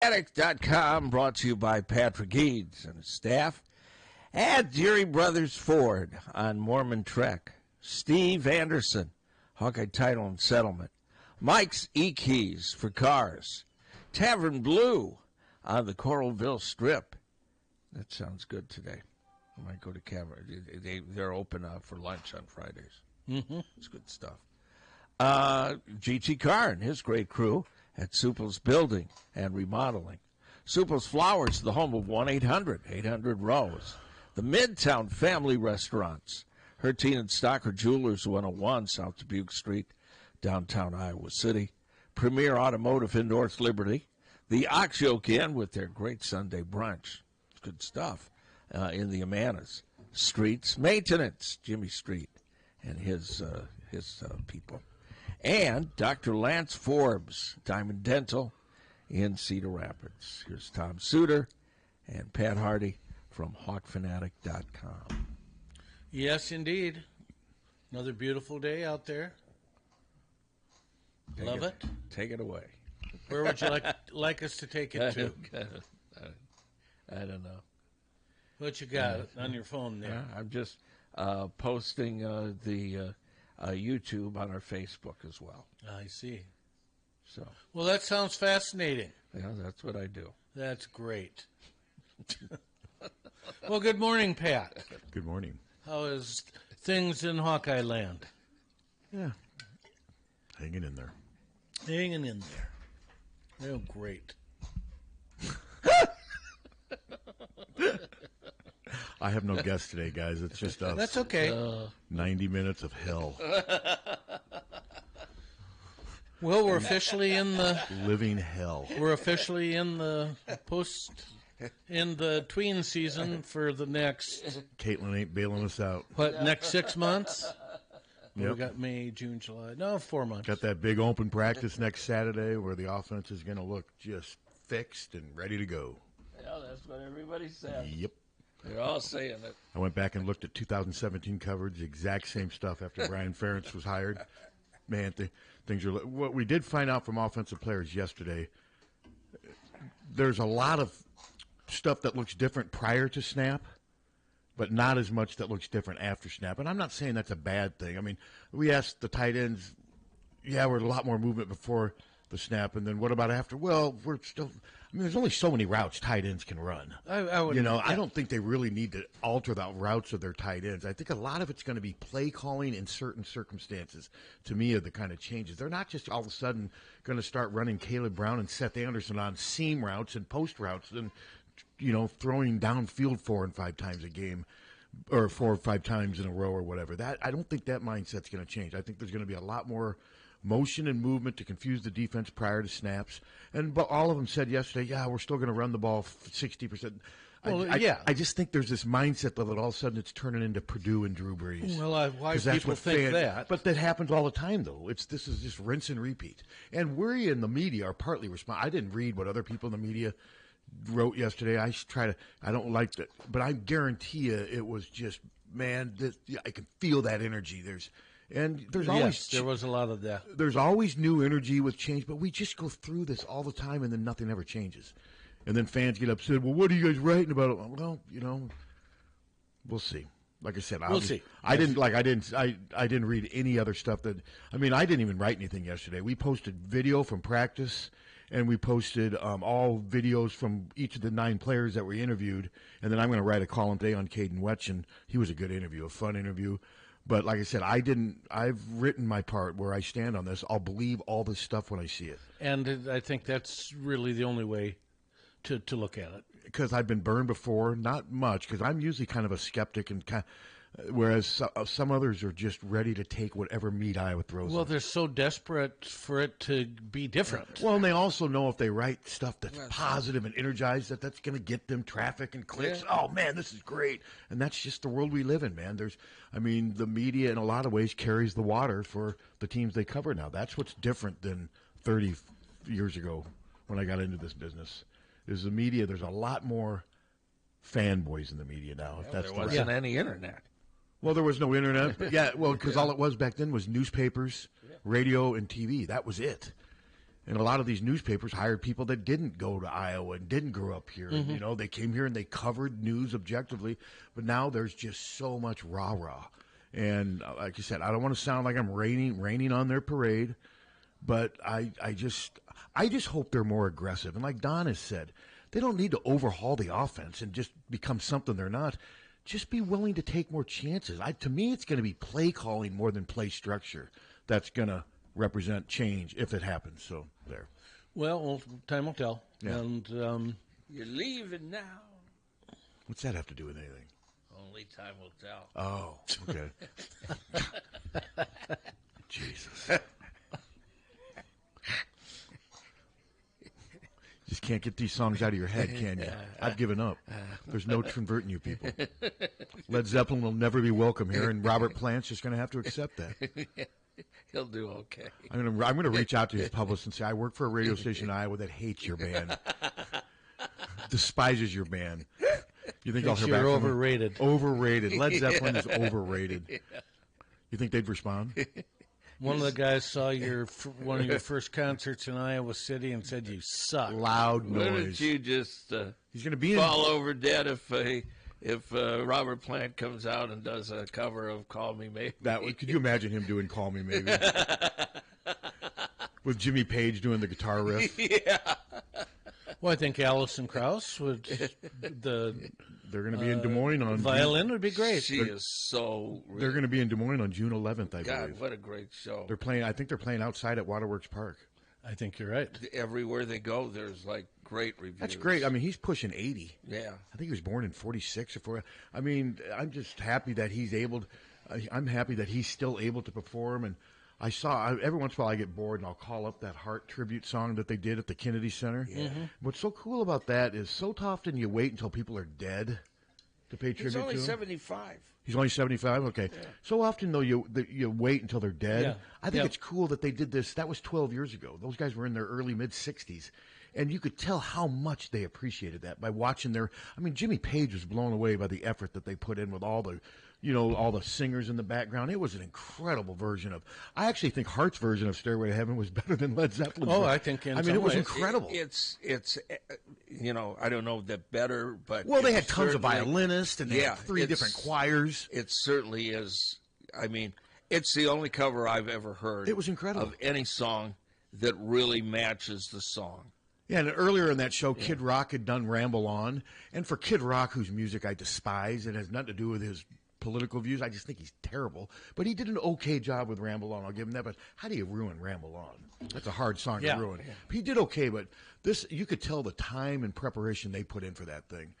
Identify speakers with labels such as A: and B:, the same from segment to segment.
A: Fanatic.com, brought to you by Patrick Eads and his staff. At Deary Brothers Ford on Mormon Trek. Steve Anderson, Hawkeye Title and Settlement. Mike's E-Keys for cars. Tavern Blue on the Coralville Strip. That sounds good today. I might go to Camera. They're open for lunch on Fridays.
B: Mm-hmm.
A: It's good stuff. GT Carr and his great crew at Supple's Building and Remodeling. Supple's Flowers, the home of 1-800-800-ROSE. The Midtown Family Restaurants. Harty and Stocker Jewelers, 101 South Dubuque Street, downtown Iowa City. Premier Automotive in North Liberty. The Ox Yoke Inn with their great Sunday brunch. It's good stuff. In the Amanas. Streets Maintenance, Jimmy Street and his people. And Dr. Lance Forbes, Diamond Dental in Cedar Rapids. Here's Tom Suter and Pat Harty from HawkFanatic.com.
B: Yes, indeed. Another beautiful day out there. Love it.
A: Take it away.
B: Where would you like us to take it to?
A: I don't know.
B: What you got on your phone there?
A: I'm just posting the YouTube on our Facebook as well.
B: I see.
A: So.
B: Well, that sounds fascinating.
A: Yeah, that's what I do.
B: That's great. Well, good morning, Pat.
C: Good morning.
B: How is things in Hawkeye land?
C: Yeah. Hanging in there.
B: Hanging in there. Oh, great.
C: I have no guests today, guys. It's just us.
B: That's okay.
C: 90 minutes of hell.
B: Well, we're officially in the
C: living hell.
B: We're officially in the tween season for the next.
C: Caitlin ain't bailing us out.
B: What, next 6 months?
C: Yep.
B: We got May, June, July. No, 4 months.
C: Got that big open practice next Saturday where the offense is going to look just fixed and ready to go.
A: Yeah, that's what everybody said.
C: Yep.
A: They're all saying it.
C: I went back and looked at 2017 coverage, the exact same stuff after Brian Ferentz was hired. Man, things are. What we did find out from offensive players yesterday, there's a lot of stuff that looks different prior to snap, but not as much that looks different after snap. And I'm not saying that's a bad thing. I mean, we asked the tight ends, we're a lot more movement before the snap, and then what about after? Well, we're still. I mean, there's only so many routes tight ends can run. I don't think they really need to alter the routes of their tight ends. I think a lot of it's going to be play calling in certain circumstances. To me, are the kind of changes. They're not just all of a sudden going to start running Caleb Brown and Seth Anderson on seam routes and post routes, and throwing downfield 4 and 5 times a game, or 4 or 5 times in a row or whatever. That I don't think that mindset's going to change. I think there's going to be a lot more motion and movement to confuse the defense prior to snaps. But all of them said yesterday, we're still going to run the ball 60%. I just think there's this mindset that all of a sudden it's turning into Purdue and Drew Brees.
B: Well, why people think that?
C: But that happens all the time, though. This is just rinse and repeat. And we in the media are partly responsible. I didn't read what other people in the media wrote yesterday. I don't like that. But I guarantee you it was just, man, I can feel that energy. There's always
B: there was a lot of that.
C: There's always new energy with change, but we just go through this all the time, and then nothing ever changes. And then fans get upset. Well, what are you guys writing about? Well, we'll see. Like I said,
B: we'll see.
C: I didn't read any other stuff I didn't even write anything yesterday. We posted video from practice, and we posted all videos from each of the 9 players that we interviewed. And then I'm going to write a column today on Caden Wetchen. He was a good interview, a fun interview. But like I said, I've written my part where I stand on this. I'll believe all this stuff when I see it.
B: And I think that's really the only way to look at it.
C: Because I've been burned before, not much, because I'm usually kind of a skeptic, and whereas some others are just ready to take whatever meat Iowa throws.
B: Well, they're so desperate for it to be different.
C: Well, and they also know if they write stuff that's positive and energized, that's going to get them traffic and clicks. Yeah. Oh, man, this is great. And that's just the world we live in, man. The media in a lot of ways carries the water for the teams they cover now. That's what's different than 30 years ago when I got into this business. Is the media, there's a lot more fanboys in the media now.
A: There wasn't any internet.
C: Well, there was no internet. But because all it was back then was newspapers, radio, and TV. That was it. And a lot of these newspapers hired people that didn't go to Iowa and didn't grow up here.
B: Mm-hmm.
C: You know, they came here and they covered news objectively. But now there's just so much rah-rah. And like you said, I don't want to sound like I'm raining on their parade, but I just hope they're more aggressive. And like Don has said, they don't need to overhaul the offense and just become something they're not. Just be willing to take more chances. To me, it's going to be play calling more than play structure that's going to represent change if it happens. So there.
B: Well, time will tell.
C: Yeah.
B: And
A: You're leaving now.
C: What's that have to do with anything?
A: Only time will tell.
C: Oh, okay. Jesus. Just can't get these songs out of your head, can you? I've given up. There's no converting you people. Led Zeppelin will never be welcome here, and Robert Plant's just going to have to accept that.
A: He'll do okay.
C: I'm going to reach out to his publicist and say, I work for a radio station in Iowa that hates your band, despises your band. You think I'll hear back
B: you're
C: from them?
B: overrated.
C: Overrated. Led Zeppelin is overrated. You think they'd respond?
B: One of the guys saw one of your first concerts in Iowa City and said you suck.
C: Loud
A: Why don't
C: noise.
A: you just
C: He's going to be
A: fall over dead if Robert Plant comes out and does a cover of "Call Me Maybe"?
C: Could you imagine him doing "Call Me Maybe" with Jimmy Page doing the guitar riff?
A: Yeah.
B: Well, I think Alison Krauss would.
C: They're going to be in Des Moines on
B: Violin would be great.
A: She is so.
C: They're going to be in Des Moines on June 11th, I
A: God,
C: believe.
A: what a great show!
C: They're playing. I think they're playing outside at Waterworks Park.
B: I think you're right.
A: Everywhere they go, there's like great reviews.
C: That's great. I mean, he's pushing 80.
A: Yeah.
C: I think he was born in 46 or 4. I mean, I'm just happy that he's able. I'm happy that he's still able to perform. And every once in a while I get bored and I'll call up that Heart tribute song that they did at the Kennedy Center.
A: Yeah. Mm-hmm.
C: What's so cool about that is so often you wait until people are dead to pay tribute
A: He's only
C: to him.
A: 75.
C: He's only 75? Okay.
A: Yeah.
C: So often, though, you wait until they're dead.
B: Yeah.
C: I think it's cool that they did this. That was 12 years ago. Those guys were in their early, mid-60s. And you could tell how much they appreciated that by watching Jimmy Page was blown away by the effort that they put in with all the singers in the background. It was an incredible version I actually think Hart's version of Stairway to Heaven was better than Led Zeppelin's.
B: Oh, I think
C: it was incredible.
A: It's I don't know that better, but
C: well, they had tons of violinists and they had 3 different choirs.
A: It certainly is. I mean, it's the only cover I've ever heard.
C: It was incredible.
A: Of any song that really matches the song.
C: Yeah, and earlier in that show, Kid Rock had done Ramble On. And for Kid Rock, whose music I despise, it has nothing to do with his political views. I just think he's terrible. But he did an okay job with Ramble On. I'll give him that. But how do you ruin Ramble On? That's a hard song to ruin. Yeah. He did okay, but you could tell the time and preparation they put in for that thing.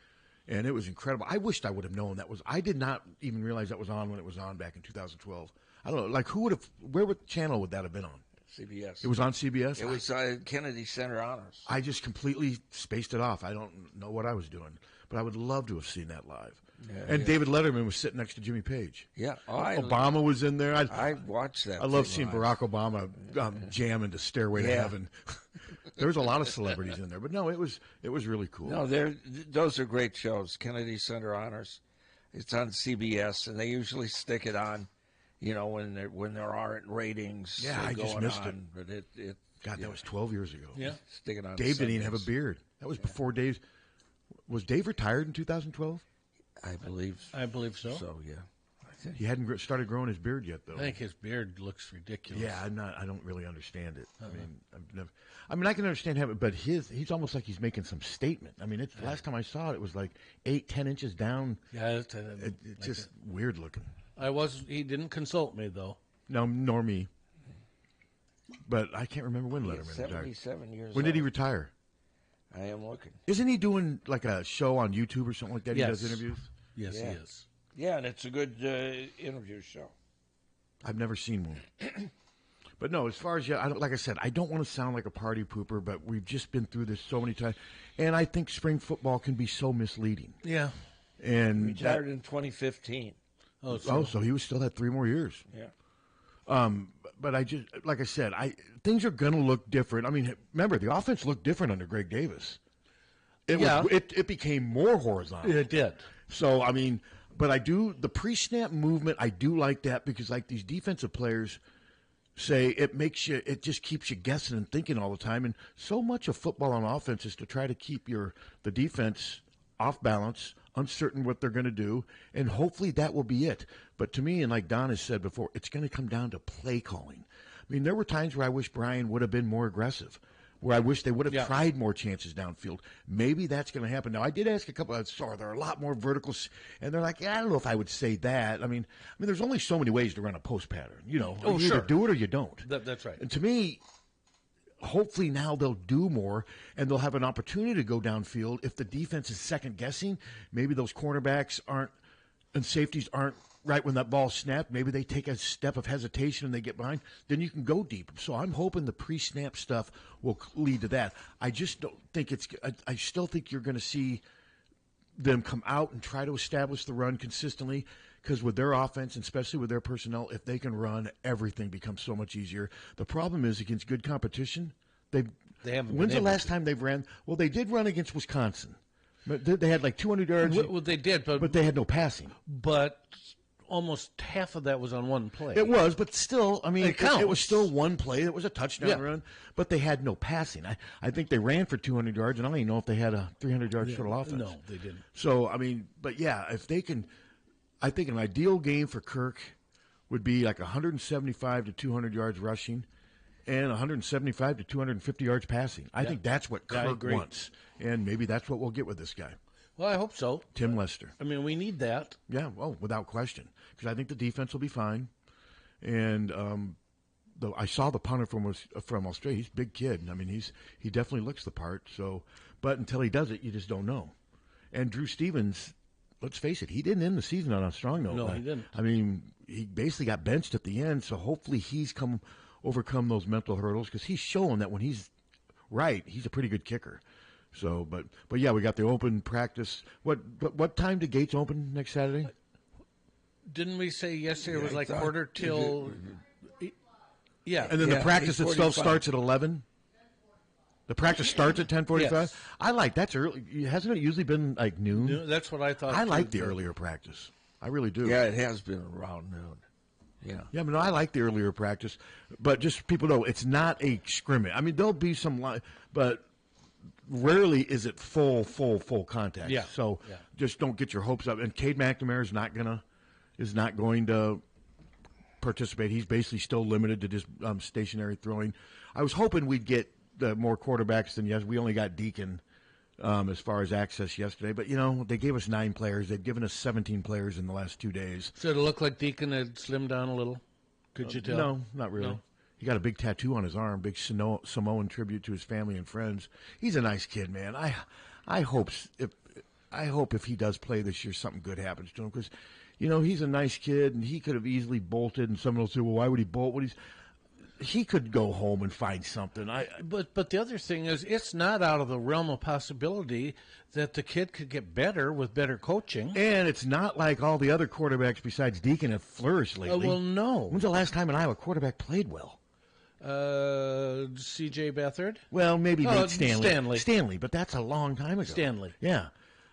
C: And it was incredible. I wished I would have known that was. I did not even realize that was on when it was on back in 2012. I don't know. Like, what channel would that have been on?
A: CBS.
C: It was on CBS?
A: It was Kennedy Center Honors.
C: I just completely spaced it off. I don't know what I was doing. But I would love to have seen that live. Yeah, and David Letterman was sitting next to Jimmy Page.
A: Yeah.
C: Obama was in there.
A: I watched that.
C: I love seeing Barack Obama jam into Stairway to Heaven. There was a lot of celebrities in there. But no, it was really cool.
A: No, those are great shows. Kennedy Center Honors. It's on CBS, and they usually stick it on. When there aren't ratings.
C: Yeah, I just missed it.
A: But it.
C: God, that was 12 years ago.
B: Yeah,
A: stick it on.
C: Dave didn't even have a beard. That was before Dave's. Was Dave retired in 2012?
A: I believe
B: so.
A: So yeah, I think
C: he hadn't started growing his beard yet, though.
B: I think his beard looks ridiculous.
C: Yeah, I don't really understand it. I mean, I can understand having, but he's almost like he's making some statement. I mean, last time I saw it was like 8-10 inches down.
B: Yeah, it's
C: just weird looking.
B: He didn't consult me, though.
C: No, nor me. But I can't remember when Letterman retired.
A: 77 years
C: When did he retire?
A: I am looking.
C: Isn't he doing like a show on YouTube or something like that?
B: Yes.
C: He does interviews?
B: Yes, he is.
A: Yeah, and it's a good interview show.
C: I've never seen one. But no, as far as like I said, I don't want to sound like a party pooper, but we've just been through this so many times. And I think spring football can be so misleading.
B: Yeah.
C: And
A: retired in 2015.
C: So he was still had 3 more years.
A: Yeah.
C: But I just, like I said, things are going to look different. I mean, remember, the offense looked different under Greg Davis. It became more horizontal.
B: It did.
C: So, I mean, but the pre-snap movement, I do like that because, like, these defensive players, say it just keeps you guessing and thinking all the time. And so much of football on offense is to try to keep the defense off balance, uncertain what they're going to do, and hopefully that will be it. But to me, and like Don has said before, it's going to come down to play calling. I mean, there were times where I wish Brian would have been more aggressive, where I wish they would have tried more chances downfield. Maybe that's going to happen. Now, I did ask a couple of, there are a lot more verticals, and they're like, I don't know if I would say that. I mean, there's only so many ways to run a post pattern. You either do it or you don't.
B: That's right.
C: And to me, hopefully now they'll do more, and they'll have an opportunity to go downfield. If the defense is second-guessing, maybe those cornerbacks and safeties aren't right when that ball snapped. Maybe they take a step of hesitation and they get behind. Then you can go deep. So I'm hoping the pre-snap stuff will lead to that. I just don't think I still think you're going to see them come out and try to establish the run consistently, because with their offense, and especially with their personnel, if they can run, everything becomes so much easier. The problem is against good competition, they haven't. When's the last time they've ran? Well, they did run against Wisconsin. They had like 200 yards.
B: Well, they did, but
C: they had no passing.
B: But almost half of that was on one play.
C: It was, but still, I mean,
B: it
C: was still one play. It was a touchdown run, but they had no passing. I think they ran for 200 yards, and I don't even know if they had a 300-yard shuttle offense.
B: No, they didn't.
C: So, I mean, but yeah, if they can, I think an ideal game for Kirk would be like 175 to 200 yards rushing and 175 to 250 yards passing. I think that's what Kirk wants, and maybe that's what we'll get with this guy.
B: Well, I hope so.
C: Tim Lester.
B: I mean, we need that.
C: Yeah, well, without question, because I think the defense will be fine. And I saw the punter from Australia. He's a big kid. I mean, he definitely looks the part. So, but until he does it, you just don't know. And Drew Stevens, let's face it, he didn't end the season on a strong note.
B: No, he didn't.
C: I mean, he basically got benched at the end. So hopefully he's overcome those mental hurdles, because he's shown that when he's right, he's a pretty good kicker. So, but yeah, we got the open practice. What time do gates open next Saturday?
B: Didn't we say yesterday it was like quarter till? Yeah,
C: and then the practice itself starts at 11. The practice starts at 10:45.
B: Yes.
C: I like that's early. Hasn't it usually been like noon?
B: That's what I thought.
C: I like the earlier practice. I really do.
A: Yeah, it has been around noon. Yeah,
C: but no, I like the earlier practice. But just people know it's not a scrimmage. I mean, there'll be some but rarely is it full contact.
B: Yeah.
C: So just don't get your hopes up. And Cade McNamara is not going to participate. He's basically still limited to just stationary throwing. I was hoping we'd get more quarterbacks than yes. We only got Deacon as far as access yesterday. But, they gave us 9 players. They've given us 17 players in the last 2 days.
B: So it looked like Deacon had slimmed down a little? Could you tell?
C: No, not really. No. He got a big tattoo on his arm, big Samoan tribute to his family and friends. He's a nice kid, man. I hope if he does play this year, something good happens to him, because, he's a nice kid, and he could have easily bolted, and someone will say, well, why would he bolt? He could go home and find something.
B: But the other thing is, it's not out of the realm of possibility that the kid could get better with better coaching.
C: And it's not like all the other quarterbacks besides Deacon have flourished lately.
B: Well, no.
C: When's the last time an Iowa quarterback played well?
B: C.J. Beathard?
C: Well, maybe Nate Stanley, but that's a long time ago.
B: Stanley.
C: Yeah.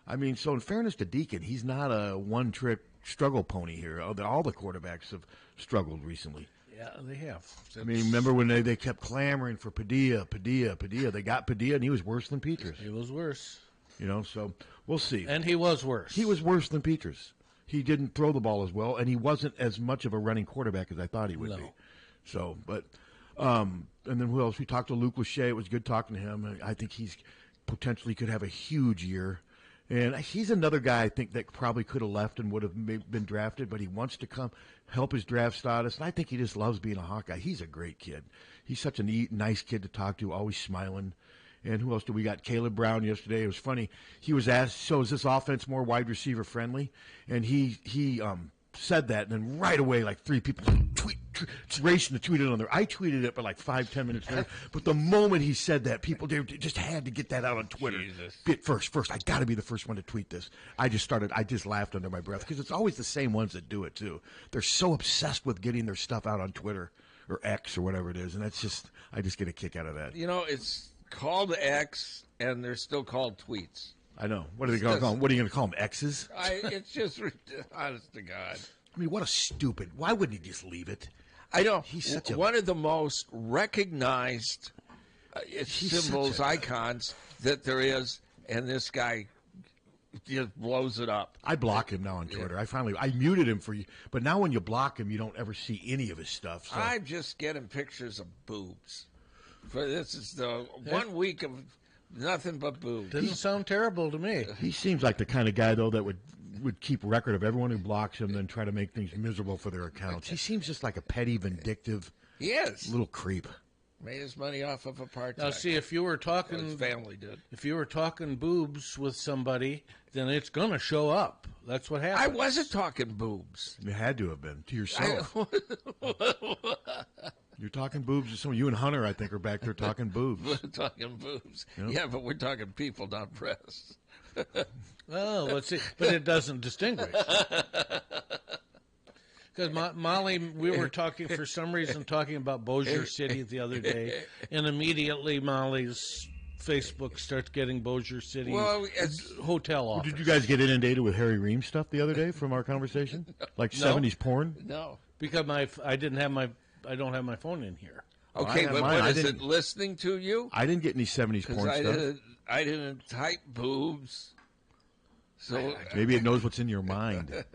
C: I mean, so in fairness to Deacon, he's not a one-trick struggle pony here. All the quarterbacks have struggled recently.
B: Yeah, they have.
C: I mean, remember when they kept clamoring for Padilla? They got Padilla, and he was worse than Peters.
B: He was worse.
C: So we'll see.
B: And he was worse.
C: He was worse than Peters. He didn't throw the ball as well, and he wasn't as much of a running quarterback as I thought he would be. So, but and then who else? We talked to Luke Lachey. It was good talking to him. I think he's potentially could have a huge year. And he's another guy I think that probably could have left and would have been drafted, but he wants to come help his draft status. And I think he just loves being a Hawkeye. He's a great kid. He's such a nice kid to talk to, always smiling. And who else do we got? Caleb Brown yesterday. It was funny. He was asked, so is this offense more wide receiver friendly? And he said that, and then right away, like 3 people racing to tweet it on there. I tweeted it, but like 5-10 minutes later. But the moment he said that, people just had to get that out on Twitter. First, I got to be the first one to tweet this. I just laughed under my breath, because it's always the same ones that do it too. They're so obsessed with getting their stuff out on Twitter or X or whatever it is, and I just get a kick out of that.
A: It's called X, and they're still called tweets.
C: I know. What are they going to call them? What are you going to call them? X's?
A: It's just honest to God.
C: I mean, what a stupid. Why wouldn't he just leave it?
A: I know.
C: He's such
A: one of the most recognized symbols, icons that there is, and this guy just blows it up.
C: I block him now on Twitter. I muted him for you, but now when you block him, you don't ever see any of his stuff. So.
A: I'm just getting pictures of boobs. This is the 1 week of nothing but boobs.
B: Doesn't sound terrible to me.
C: He seems like the kind of guy, though, that would keep record of everyone who blocks him, then try to make things miserable for their accounts. He seems just like a petty, vindictive little creep.
A: Made his money off of apartheid.
B: Now, see, if you were talking,
A: his family did.
B: If you were talking boobs with somebody, then it's going to show up. That's what happens.
A: I wasn't talking boobs.
C: You had to have been to yourself. You're talking boobs to someone. You and Hunter, I think, are back there talking boobs.
A: We're talking boobs.
C: Yep.
A: Yeah, but we're talking people, not breasts.
B: Oh, let's see. But it doesn't distinguish. Because Molly, we were talking for some reason about Bossier City the other day, and immediately Molly's Facebook starts getting Bossier City hotel offers.
C: Did you guys get inundated with Harry Reams stuff the other day from our conversation? Like 70s porn?
A: No,
B: because I don't have my phone in here.
A: Okay, but what is it listening to you?
C: I didn't get any 70s porn stuff.
A: I didn't type boobs. So
C: maybe it knows what's in your mind.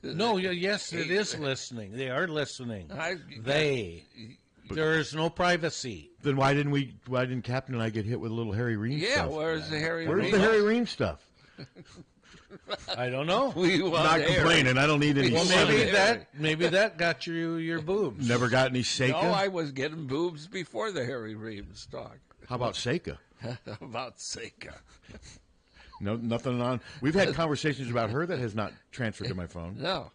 B: No, yes, it is listening. They are listening. There is no privacy.
C: Then why didn't Captain and I get hit with a little Harry Reams stuff?
A: Yeah, where's the Harry
C: Reams stuff?
B: I don't know.
C: Not complaining. I don't need any.
B: Well, maybe that got you your boobs.
C: Never got any Seika?
A: No, I was getting boobs before the Harry Reams talk.
C: How about Seika?
A: How about Seika?
C: No, nothing on. We've had conversations about her that has not transferred to my phone.
A: No.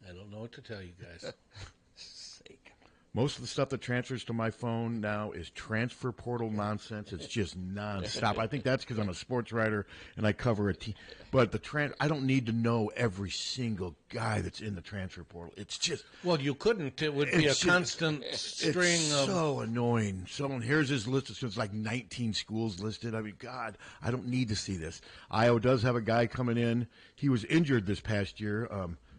B: I don't know what to tell you guys.
C: Most of the stuff that transfers to my phone now is transfer portal nonsense. It's just nonstop. I think that's because I'm a sports writer and I cover a team. But I don't need to know every single guy that's in the transfer portal. It's just
B: you couldn't. It would be a constant string of.
C: So annoying. Here's his list. It's like 19 schools listed. I mean, God, I don't need to see this. Iowa does have a guy coming in. He was injured this past year.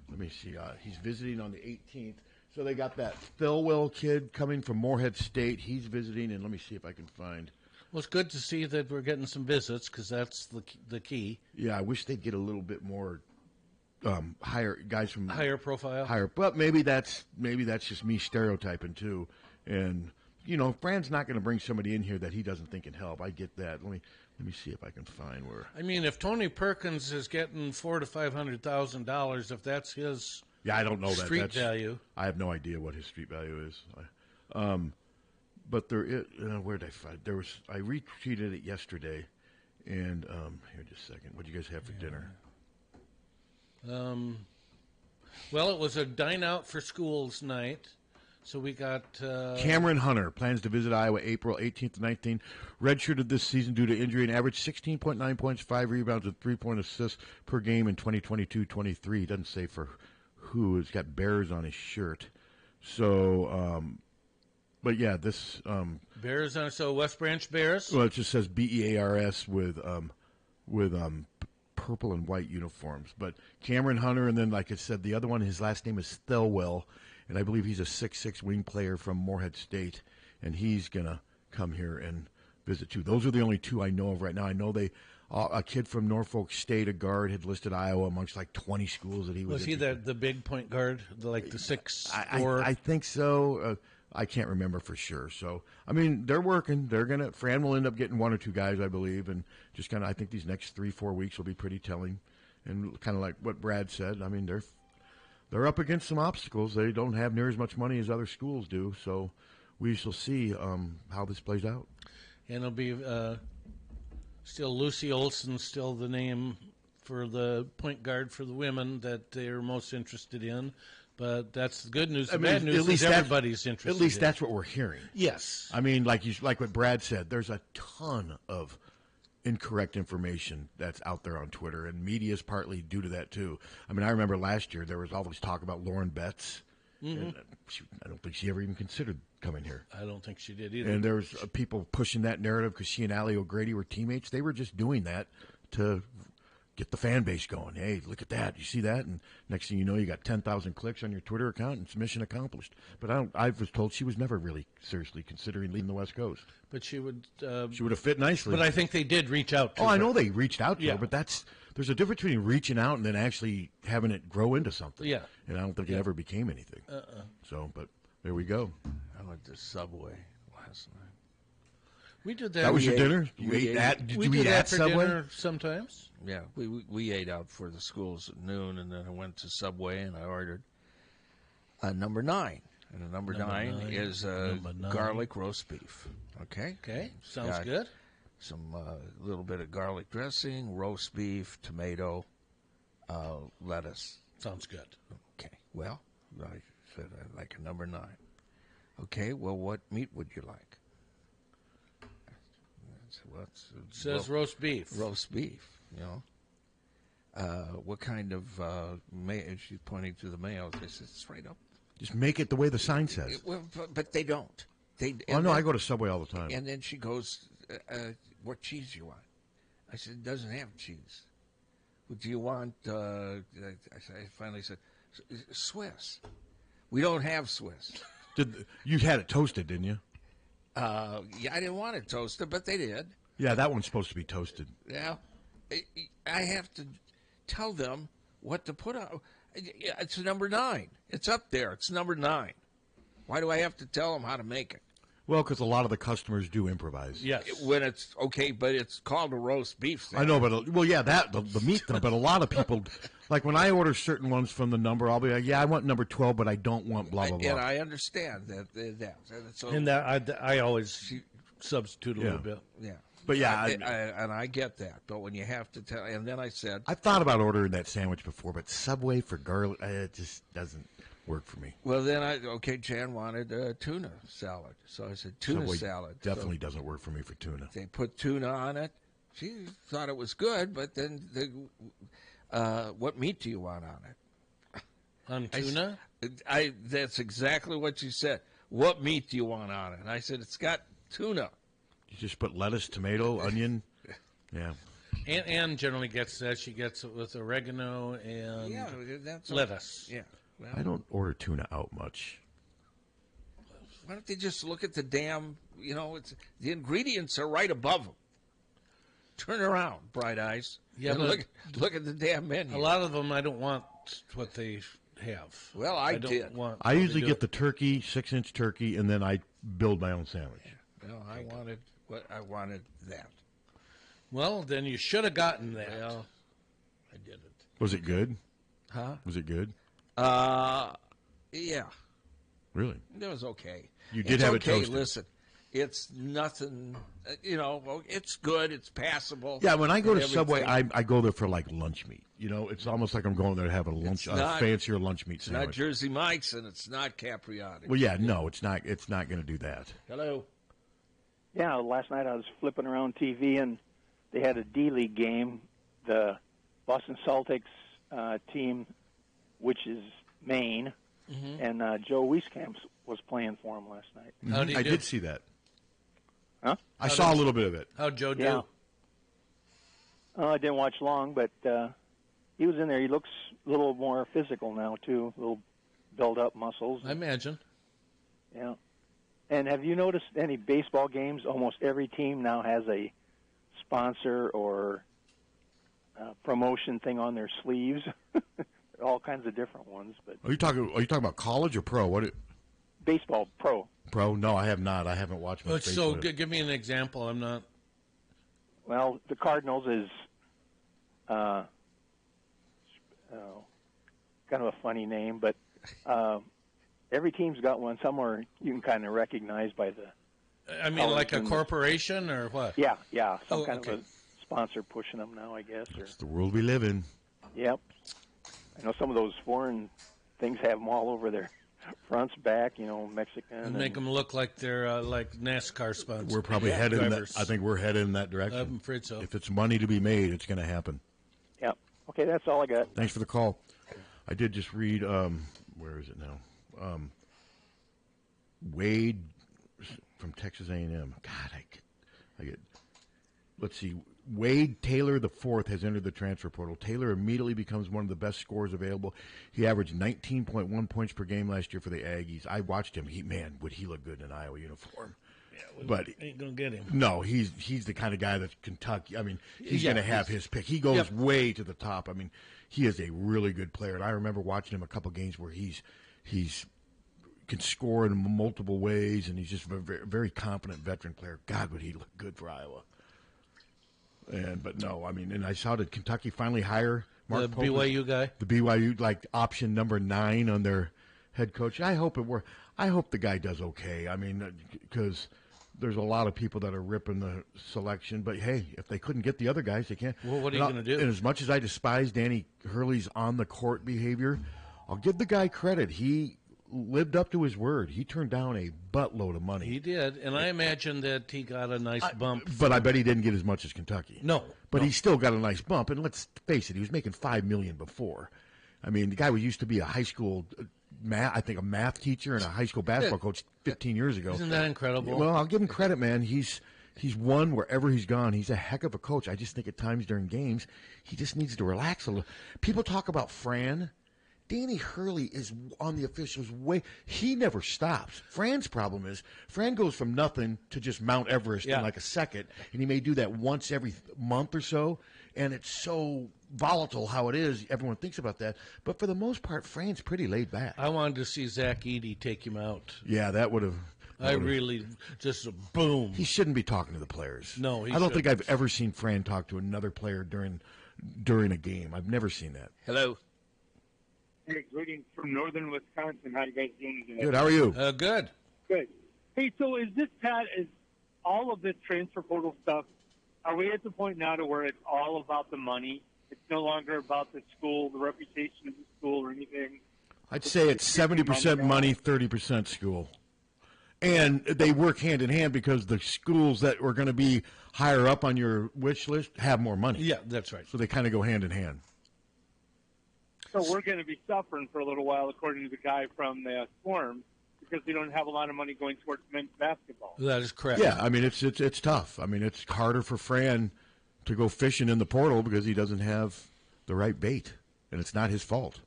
C: Let me see. He's visiting on the 18th. So they got that Thilwell kid coming from Morehead State. He's visiting, and let me see if I can find.
B: Well, it's good to see that we're getting some visits because that's the key.
C: Yeah, I wish they'd get a little bit more higher guys from
B: higher profile.
C: But maybe that's just me stereotyping too. And Fran's not going to bring somebody in here that he doesn't think can help. I get that. Let me see if I can find where.
B: I mean, if Tony Perkins is getting $400,000 to $500,000, if that's his.
C: Yeah, I don't know that.
B: Street value.
C: I have no idea what his street value is. But there is. Where did I find? I retweeted it yesterday, and here, just a second. What did you guys have for dinner?
B: Well, it was a dine out for schools night, so we got
C: Cameron Hunter plans to visit Iowa April 18th to 19th. Redshirted this season due to injury and averaged 16.9 points, 5 rebounds, and 3-point assists per game in 2022-23. It doesn't say for who. It's got Bears on his shirt. So, but yeah, this
B: Bears on. So West Branch Bears.
C: Well, it just says BEARS with purple and white uniforms. But Cameron Hunter, and then like I said, the other one, his last name is Thilwell, and I believe he's a 6'6" wing player from Morehead State, and he's gonna come here and visit too. Those are the only two I know of right now. I know a kid from Norfolk State, a guard, had listed Iowa amongst like 20 schools that he was.
B: Was he the big point guard, like the 6'4"?
C: I think so. I can't remember for sure. So I mean, they're working. Fran will end up getting one or two guys, I believe, and just kind of. I think these next 3-4 weeks will be pretty telling, and kind of like what Brad said. I mean, they're up against some obstacles. They don't have near as much money as other schools do. So we shall see how this plays out.
B: And it'll be. Still, Lucy Olson, still the name for the point guard for the women that they're most interested in. But that's the good news. The bad news is everybody's interested.
C: At least that's what we're hearing.
B: Yes.
C: I mean, like what Brad said, there's a ton of incorrect information that's out there on Twitter, and media is partly due to that too. I mean, I remember last year there was all this talk about Lauren Betts. Mm-hmm. And I don't think she ever even considered coming here.
B: I don't think she did either.
C: And there was people pushing that narrative because she and Allie O'Grady were teammates. They were just doing that to get the fan base going. Hey, look at that. You see that? And next thing you know, you got 10,000 clicks on your Twitter account, and it's mission accomplished. But I was told she was never really seriously considering leaving the West Coast.
B: But she would
C: have fit nicely.
B: But I think they did reach out to her.
C: I know they reached out to her, but there's a difference between reaching out and then actually having it grow into something.
B: Yeah.
C: And I don't think it ever became anything. So, but there we go.
A: I went to Subway last night.
B: We did that.
C: That was your dinner? You ate that? Did you eat at Subway?
B: Dinner sometimes.
A: Yeah, we ate out for the schools at noon, and then I went to Subway and I ordered a number 9. And a number nine is garlic roast beef. Okay?
B: Okay, sounds good.
A: Some little bit of garlic dressing, roast beef, tomato, lettuce.
B: Sounds good.
A: Okay, well, I said I like a number 9. Okay, well, what meat would you like?
B: It says roast beef.
A: Roast beef, you know. What kind of mayo? She's pointing to the mayo. They said, it's right up.
C: Just make it the way the sign says.
A: Well, but they don't.
C: I go to Subway all the time.
A: And then she goes, what cheese do you want? I said, it doesn't have cheese. What do you want? I finally said, Swiss. We don't have Swiss.
C: You had it toasted, didn't you?
A: Yeah, I didn't want it toasted, but they did.
C: Yeah, that one's supposed to be toasted.
A: Yeah. I have to tell them what to put on. It's number 9. It's up there. It's number 9. Why do I have to tell them how to make it?
C: Well, because a lot of the customers do improvise.
B: Yes.
A: When it's okay, but it's called a roast beef sandwich.
C: I know, but the meat, but a lot of people, like when I order certain ones from the number, I'll be like, yeah, I want number 12, but I don't want blah, blah, blah.
A: And I understand that. So,
B: and that I always substitute a little bit.
A: Yeah.
C: But yeah.
A: And I get that. But when you have to tell, and then I said.
C: I've thought about ordering that sandwich before, but Subway for garlic, it just doesn't work for me.
A: Well, then Jan wanted tuna salad. So I said, tuna
C: Subway
A: salad.
C: Definitely doesn't work for me for tuna.
A: They put tuna on it. She thought it was good, but then what meat do you want on it?
B: On tuna?
A: That's exactly what she said. What meat do you want on it? And I said, it's got tuna.
C: You just put lettuce, tomato, onion. Yeah.
B: And generally gets that. She gets it with oregano and lettuce.
A: Yeah. Well,
C: I don't order tuna out much.
A: Why don't they just look at the damn, the ingredients are right above them. Turn around, bright eyes.
B: Yeah,
A: and look at the damn menu.
B: A lot of them I don't want what they have.
A: Well, I did.
C: I usually get the turkey, 6-inch turkey, and then I build my own sandwich.
A: Well, I wanted that.
B: Well, then you should have gotten that.
A: Well, I didn't.
C: Was it good?
A: Huh?
C: Was it good?
A: Yeah.
C: Really?
A: It was okay.
C: You did have it toasted.
A: Listen, it's nothing, it's good, it's passable.
C: Yeah, when I go to Subway, I go there for like lunch meat. It's almost like I'm going there to have a fancier lunch meat sandwich.
A: Not Jersey Mike's and it's not Capriati.
C: Well, yeah, no, it's not. It's not going to do that.
A: Hello.
D: Yeah, last night I was flipping around TV and they had a D-League game. The Boston Celtics team, which is Maine, and Joe Wieskamp was playing for him last night.
C: I did see that.
D: Huh?
C: I saw a little bit of it.
B: How'd Joe do?
D: Yeah. I didn't watch long, but he was in there. He looks a little more physical now, too, a little build-up muscles.
B: I imagine.
D: Yeah. And have you noticed any baseball games? Almost every team now has a sponsor or promotion thing on their sleeves. All kinds of different ones. But
C: Are you talking about college or pro?
D: Baseball, pro.
C: Pro? No, I have not. I haven't watched much baseball.
B: So give me an example. I'm not.
D: Well, the Cardinals is kind of a funny name, but every team's got one somewhere you can kind of recognize by the.
B: I mean, like a corporation or what?
D: Yeah, some kind of a sponsor pushing them now, I guess.
C: It's the world we live in.
D: Yep. I know some of those foreign things have them all over their fronts, back, Mexican.
B: And make them look like they're like NASCAR sponsors.
C: We're probably headed in that. I think we're headed in that direction.
B: I'm afraid so.
C: If it's money to be made, it's going to happen.
D: Yep. Okay, that's all I got.
C: Thanks for the call. I did just read. Where is it now? Wade from Texas A&M. God, I get let's see, Wade Taylor the fourth has entered the transfer portal. Taylor immediately becomes one of the best scorers available. He averaged 19.1 points per game last year for the Aggies. I watched him. Would he look good in an Iowa uniform?
B: Yeah,
C: but
B: ain't gonna get him.
C: No, he's the kind of guy that Kentucky. I mean, he's going to have his pick. He goes way to the top. I mean, he is a really good player. And I remember watching him a couple games where he's can score in multiple ways, and he's just a very, very competent veteran player. God, would he look good for Iowa? But no, I mean, and I saw that Kentucky finally hire Mark
B: the
C: Pope,
B: BYU guy.
C: the BYU option number 9 on their head coach. I hope the guy does okay. I mean, because there's a lot of people that are ripping the selection, but hey, if they couldn't get the other guys, they can't.
B: Well, what are you going to do?
C: And as much as I despise Danny Hurley's on the court behavior, I'll give the guy credit. He lived up to his word. He turned down a buttload of money.
B: He did, and I imagine that he got a nice bump.
C: But I bet he didn't get as much as Kentucky.
B: No.
C: But he still got a nice bump. And let's face it, he was making $5 million before. I mean, the guy used to be a high school a math teacher and a high school basketball coach 15 years ago.
B: Isn't that incredible?
C: Well, I'll give him credit, man. He's won wherever he's gone. He's a heck of a coach. I just think at times during games, he just needs to relax a little. People talk about Fran. Danny Hurley is on the officials' way. He never stops. Fran's problem is Fran goes from nothing to just Mount Everest in like a second, and he may do that once every month or so, and it's so volatile how it is. Everyone thinks about that. But for the most part, Fran's pretty laid back.
B: I wanted to see Zach Edey take him out.
C: Yeah, that would have.
B: Just a boom.
C: He shouldn't be talking to the players.
B: No,
C: I don't think I've ever seen Fran talk to another player during a game. I've never seen that.
A: Hello.
E: Hey, greetings from northern Wisconsin. How you guys doing today?
C: Good. How are you?
B: Good.
E: Good. Hey, so is all of this transfer portal stuff, are we at the point now to where it's all about the money? It's no longer about the school, the reputation of the school or anything?
C: I'd say it's 70% money, 30% school. And they work hand in hand because the schools that are going to be higher up on your wish list have more money.
B: Yeah, that's right.
C: So they kind of go hand in hand.
E: So we're going to be suffering for a little while, according to the guy from the Swarm, because we don't have a lot of money going towards men's basketball.
B: That is correct.
C: Yeah, I mean, it's tough. I mean, it's harder for Fran to go fishing in the portal because he doesn't have the right bait, and it's not his fault.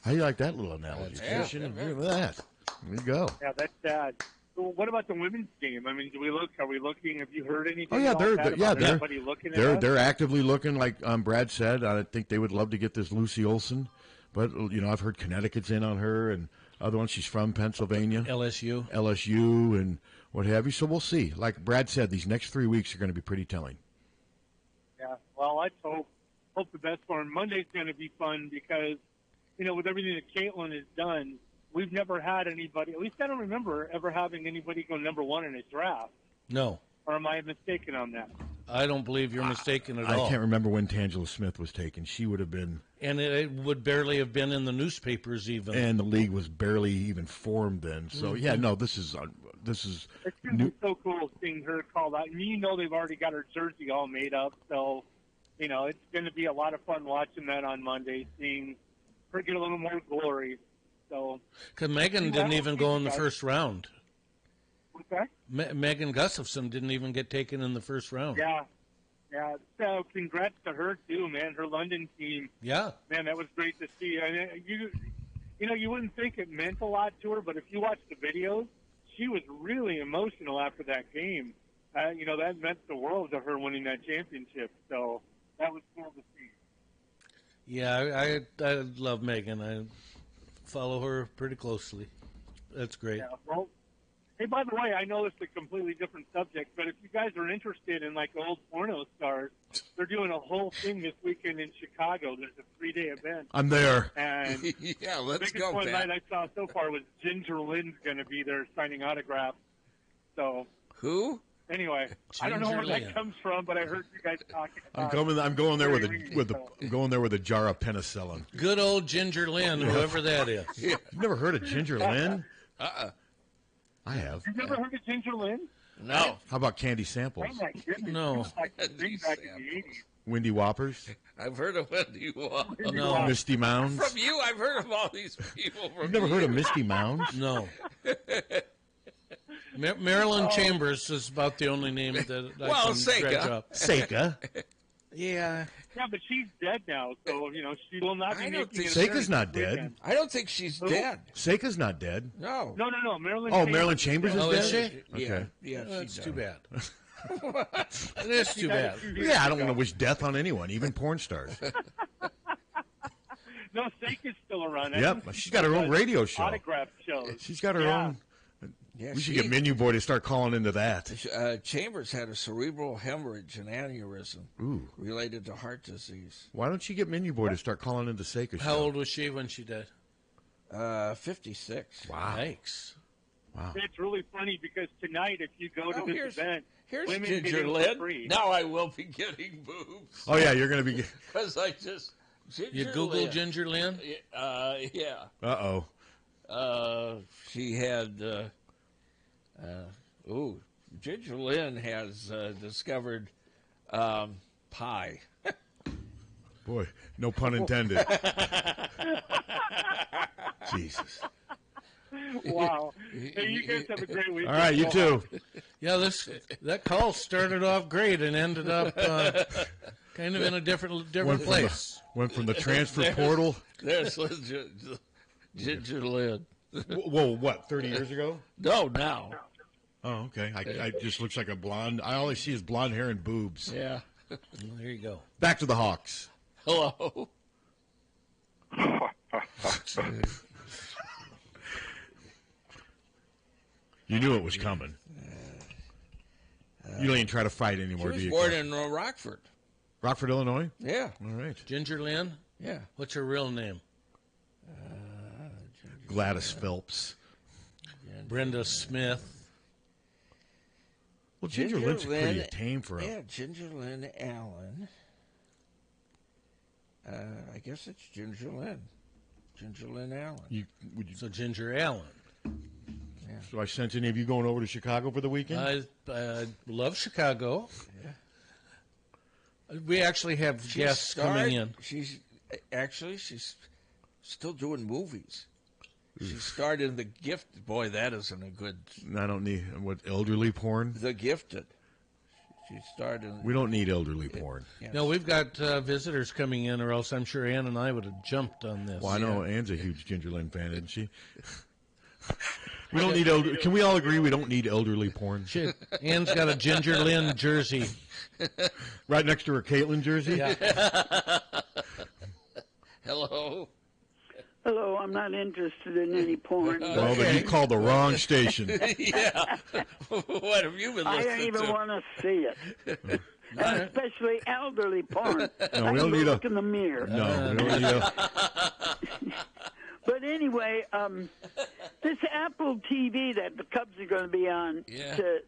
C: How do you like that little analogy? Fishing and look at that. There you go.
E: Yeah, that's sad. So what about the women's game? I mean, are we looking? Have you heard anything?
C: Oh yeah, they're
E: us?
C: actively looking. Like Brad said, I think they would love to get this Lucy Olson, but I've heard Connecticut's in on her and other ones. She's from Pennsylvania,
B: LSU,
C: and what have you. So we'll see. Like Brad said, these next 3 weeks are going to be pretty telling.
E: Yeah, well, let's hope the best for him. Monday's going to be fun because with everything that Caitlin has done. We've never had anybody, at least I don't remember ever having anybody go number 1 in a draft.
B: No.
E: Or am I mistaken on that?
B: I don't believe you're mistaken at all.
C: I can't remember when Tangela Smith was taken. She would have been.
B: And it would barely have been in the newspapers even.
C: And the league was barely even formed then. So, yeah, no, this is.
E: It's going to be so cool seeing her called out. And they've already got her jersey all made up. So, it's going to be a lot of fun watching that on Monday, seeing her get a little more glory. So,
B: because Megan didn't even go in the first round.
E: What's that?
B: Megan Gustafson didn't even get taken in the first round.
E: Yeah. So congrats to her too, man. Her London team.
B: Yeah. Man,
E: that was great to see. And you wouldn't think it meant a lot to her, but if you watch the videos, she was really emotional after that game. That meant the world to her winning that championship. So that was cool to see.
B: Yeah, I love Megan. I follow her pretty closely. That's great.
E: Yeah, well, hey, by the way, I know it's a completely different subject, but if you guys are interested in old porno stars, they're doing a whole thing this weekend in Chicago. There's a 3-day event.
C: I'm there.
E: And
A: yeah, let's
E: the
A: go.
E: biggest one night I saw so far was Ginger Lynn's going to be there signing autographs. So
A: who?
E: Anyway, I don't know where that comes from, but I heard you guys talking about
C: I'm going there with a jar of penicillin.
B: Good old Ginger Lynn, whoever that is.
C: Yeah. You've never heard of Ginger Lynn? I have.
E: You've never heard of Ginger Lynn?
A: No.
C: How about Candy Samples?
E: Oh my goodness.
B: No.
E: Back in the 80s.
C: Wendy Whoppers?
A: I've heard of Wendy Whoppers.
B: No.
C: Misty Mounds?
A: From you, I've heard of all these people.
C: You've never heard of Misty Mounds?
B: No. Marilyn Chambers is about the only name that I can dredge up.
C: Seika.
B: Yeah.
E: Yeah, but she's dead now, so she will not be
A: I don't
E: making
A: think
E: an
C: Seika's not
E: appearance this
C: dead.
E: weekend.
A: I don't think she's dead.
C: Seika's not dead.
A: No.
E: No. Marilyn.
C: Oh, Marilyn Chambers is
B: Oh,
C: dead?
B: is she?
A: Yeah.
C: Okay.
A: Yeah.
B: That's
A: she's
B: too
A: dead.
B: bad. It is too bad.
C: Yeah, I don't want to wish death on anyone, even porn stars.
E: No, Seika's still around.
C: Yep, she's got her own radio show.
E: Autograph shows.
C: She's got her own.
A: Yeah,
C: We should get Menu Boy to start calling into that.
A: Chambers had a cerebral hemorrhage, an aneurysm, related to heart disease.
C: Why don't you get Menu Boy to start calling into Seika's
B: How
C: show?
B: old was she when she died?
A: 56.
C: Wow.
B: Yikes.
C: Wow.
E: It's really funny because tonight, if you go to this event,
A: Here's
E: women
A: Ginger
E: get in for
A: Lynn.
E: free.
A: Now I will be getting boobs.
C: Oh, yeah, you're going to be.
A: Because I just. Ginger
B: You Google
A: Lynn.
B: Ginger Lynn?
A: Yeah.
C: Uh-oh.
A: She had. Ginger Lynn has discovered pie.
C: Boy, no pun intended. Jesus.
E: Wow. Hey, you guys have a great week.
C: All right, you too.
B: Yeah, that call started off great and ended up kind of in a different place.
C: Went from the transfer portal.
A: There's Ginger Lynn.
C: Whoa, what, 30 years ago?
A: No, now.
C: Oh, okay. I just looks like a blonde. I always see is blonde hair and boobs.
A: Yeah.
B: Well, there you go.
C: Back to the Hawks.
A: Hello.
C: You knew it was coming. You don't even try to fight anymore, do
A: She
C: you?
A: was born in Rockford.
C: Rockford, Illinois?
A: Yeah.
C: All right.
B: Ginger Lynn?
A: Yeah.
B: What's her real name?
C: Gladys Phelps.
B: Brenda Smith.
C: Well, Ginger Lynn's pretty tame for
A: Yeah, Ginger Lynn Allen. I guess it's Ginger Lynn. Ginger Lynn Allen.
B: So Ginger Allen.
C: So I sense any of you going over to Chicago for the weekend?
B: I love Chicago. Yeah. We actually have guests coming in.
A: She's still doing movies. She starred in The Gifted. Boy, that isn't a good.
C: I don't need elderly porn.
A: The Gifted. She starred in.
C: We don't need elderly porn.
A: Yes.
B: No, we've got visitors coming in, or else I'm sure Ann and I would have jumped on this.
C: Well, I know Ann's a huge Ginger Lynn fan, isn't she? We don't need Can we all agree we don't need elderly porn?
B: Ann's got a Ginger Lynn jersey.
C: Right next to her Caitlin jersey?
B: Yeah.
A: Hello.
F: Hello, I'm not interested in any porn.
C: Well, then you called the wrong station.
A: Yeah. What have you been
F: I
A: listening
F: don't even
A: to?
F: want to see it. And especially elderly porn.
C: No, we don't need
F: look in the mirror.
C: No, we don't need
F: But anyway, this Apple TV that the Cubs are going to be on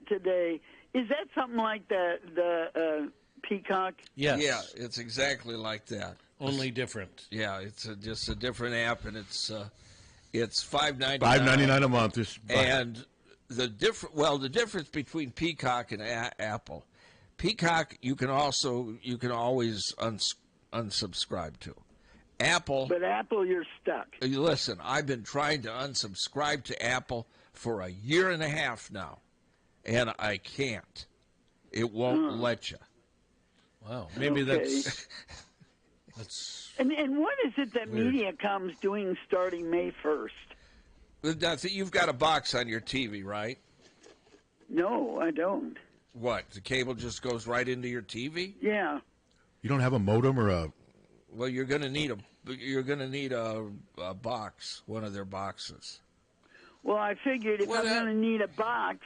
F: today, is that something like the Peacock?
B: Yes.
A: Yeah, it's exactly like that.
B: Only different.
A: Yeah, it's just a different app, and it's $5.99.
C: $5.99 a month.
A: And the difference between Peacock and Apple, Peacock you can always unsubscribe to. Apple,
F: But Apple, you're stuck.
A: listen, I've been trying to unsubscribe to Apple for a year and a half now, and I can't. It won't let you.
B: Wow. Maybe
F: Okay.
B: that's
F: And what is it that Mediacom's doing starting May 1st?
A: That's it. You've got a box on your TV, right?
F: No, I don't.
A: What? The cable just goes right into your TV?
F: Yeah.
C: You don't have a modem or a...
A: Well, you're going to need a box, one of their boxes.
F: Well, I figured if I'm going to need a box,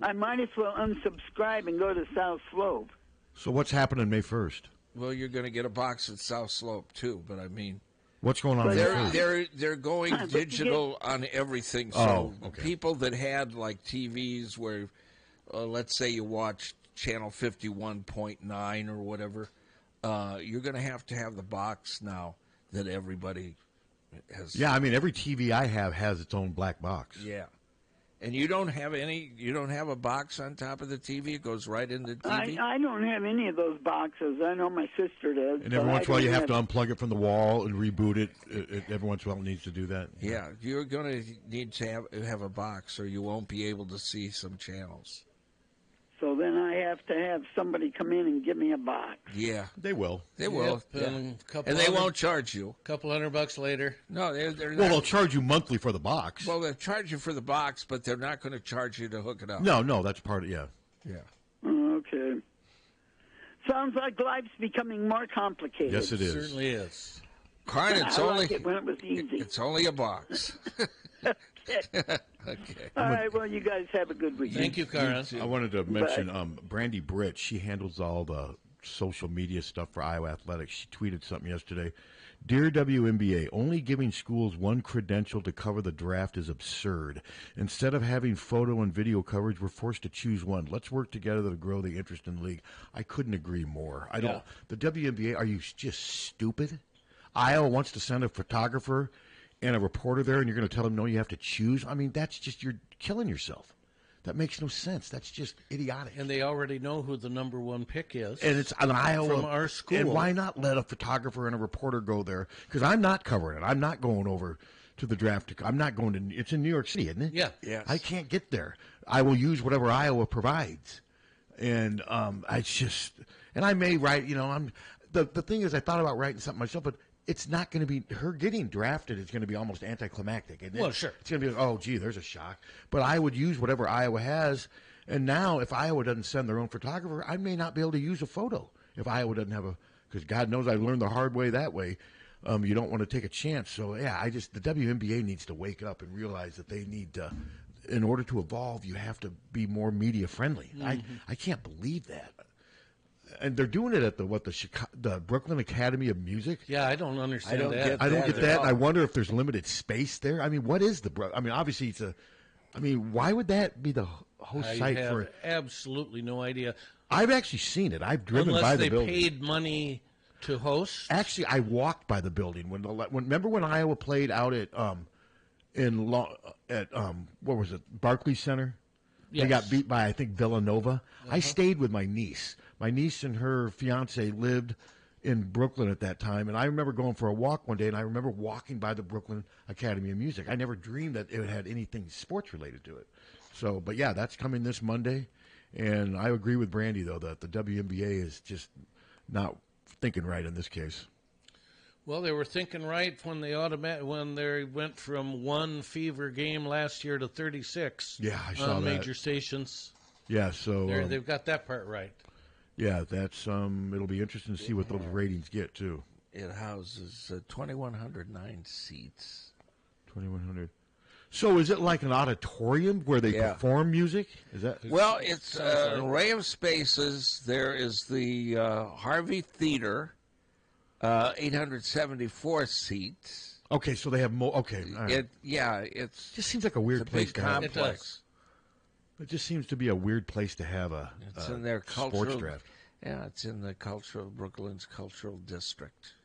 F: I might as well unsubscribe and go to South Slope.
C: So what's happening May 1st?
A: Well, you're going to get a box at South Slope too, but I mean,
C: What's going on May 1st?
A: they're going digital on everything. So
C: okay.
A: people that had like TVs where, let's say you watch channel 51.9 or whatever, you're going to have the box now that everybody has.
C: Yeah, I mean, every TV I have has its own black box.
A: Yeah. And you don't have a box on top of the TV? It goes right into the TV?
F: I don't have any of those boxes. I know my sister does.
C: And every once in a while you have to unplug it from the wall and reboot it. Every once in a while it needs to do that.
A: Yeah, you're going to need to have a box or you won't be able to see some channels.
F: So then I have to have somebody come in and give me a box.
A: Yeah.
C: They will.
A: They will.
B: Yep,
A: yeah. And they won't charge you.
B: A couple $100 later.
A: No, they're not.
C: Well, they'll charge you monthly for the box.
A: Well, they'll charge you for the box, but they're not going to charge you to hook it up.
C: No, that's part of Yeah.
F: Okay. Sounds like life's becoming more complicated.
C: Yes, it is.
B: It certainly is.
A: Carn, it's
F: I
A: only
F: like it when it was easy.
A: It's only a box.
F: Okay.
A: Okay.
F: All right. Well, you guys have a good weekend.
B: Thank you, Karen.
C: I wanted to mention Brandy Britt. She handles all the social media stuff for Iowa Athletics. She tweeted something yesterday. Dear WNBA, only giving schools one credential to cover the draft is absurd. Instead of having photo and video coverage, we're forced to choose one. Let's work together to grow the interest in the league. I couldn't agree more. The WNBA, are you just stupid? Iowa wants to send a photographer and a reporter there, and you're going to tell them, no, you have to choose? I mean, that's just, you're killing yourself. That makes no sense. That's just idiotic.
B: And they already know who the number one pick is.
C: And it's an Iowa.
B: From our school.
C: And why not let a photographer and a reporter go there? Because I'm not covering it. I'm not going over to the draft. I'm not going to. It's in New York City, isn't it?
B: Yeah.
A: Yes.
C: I can't get there. I will use whatever Iowa provides. And I just. And I may write, the thing is, I thought about writing something myself, but it's not going to be, her getting drafted is going to be almost anticlimactic. Isn't it?
B: Well, sure.
C: It's going to be, oh, gee, there's a shock. But I would use whatever Iowa has. And now, if Iowa doesn't send their own photographer, I may not be able to use a photo. If Iowa doesn't have because God knows I learned the hard way that way. You don't want to take a chance. So, yeah, the WNBA needs to wake up and realize that they need to, in order to evolve, you have to be more media friendly. Mm-hmm. I can't believe that. And they're doing it at the Brooklyn Academy of Music.
B: Yeah, I don't understand that.
C: I don't get that. I wonder if there's limited space there. I mean, what is obviously why would that be the host site for it?
B: Absolutely no idea.
C: I've actually seen it. I've driven by the building.
B: Unless they paid money to host.
C: Actually, I walked by the building remember when Iowa played out at what was it, Barclays Center?
B: Yes.
C: They got beat by, I think, Villanova. I stayed with my niece. My niece and her fiance lived in Brooklyn at that time, and I remember going for a walk one day, and I remember walking by the Brooklyn Academy of Music. I never dreamed that it had anything sports related to it. So, but yeah, that's coming this Monday, and I agree with Brandy, though, that the WNBA is just not thinking right in this case.
B: Well, they were thinking right when they went from one fever game last year to 36.
C: Yeah, I saw
B: on
C: that.
B: Major stations.
C: Yeah, so
B: they've got that part right.
C: Yeah, that's it'll be interesting to see what those ratings get too.
A: It houses 2,109 seats.
C: 2,100. So is it like an auditorium where they perform music? Is that?
A: Well, it's an array of spaces. There is the Harvey Theater, 874 seats.
C: Okay, so they have more. Okay, all right.
A: It
C: just seems like a weird place to have.
A: Complex.
C: It just seems to be a weird place to have
A: it's in their
C: sports draft.
A: Yeah, it's in the Brooklyn's cultural district.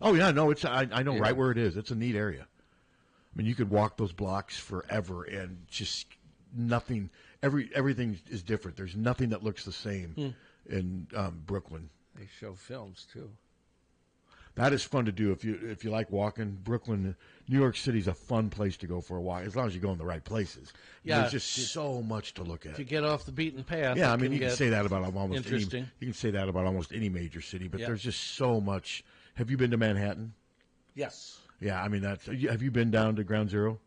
C: Oh yeah, no, it's I know right where it is. It's a neat area. I mean, you could walk those blocks forever and just nothing. Everything is different. There's nothing that looks the same in Brooklyn.
A: They show films too.
C: That is fun to do if you like walking. Brooklyn, New York City's a fun place to go for a walk as long as you go in the right places.
B: Yeah,
C: there's just so much to look at.
B: If you get off the beaten path,
C: yeah, I mean you can say that about almost
B: interesting.
C: You can say that about almost any major city, but there's just so much. Have you been to Manhattan?
B: Yes.
C: Yeah, I mean have you been down to Ground Zero?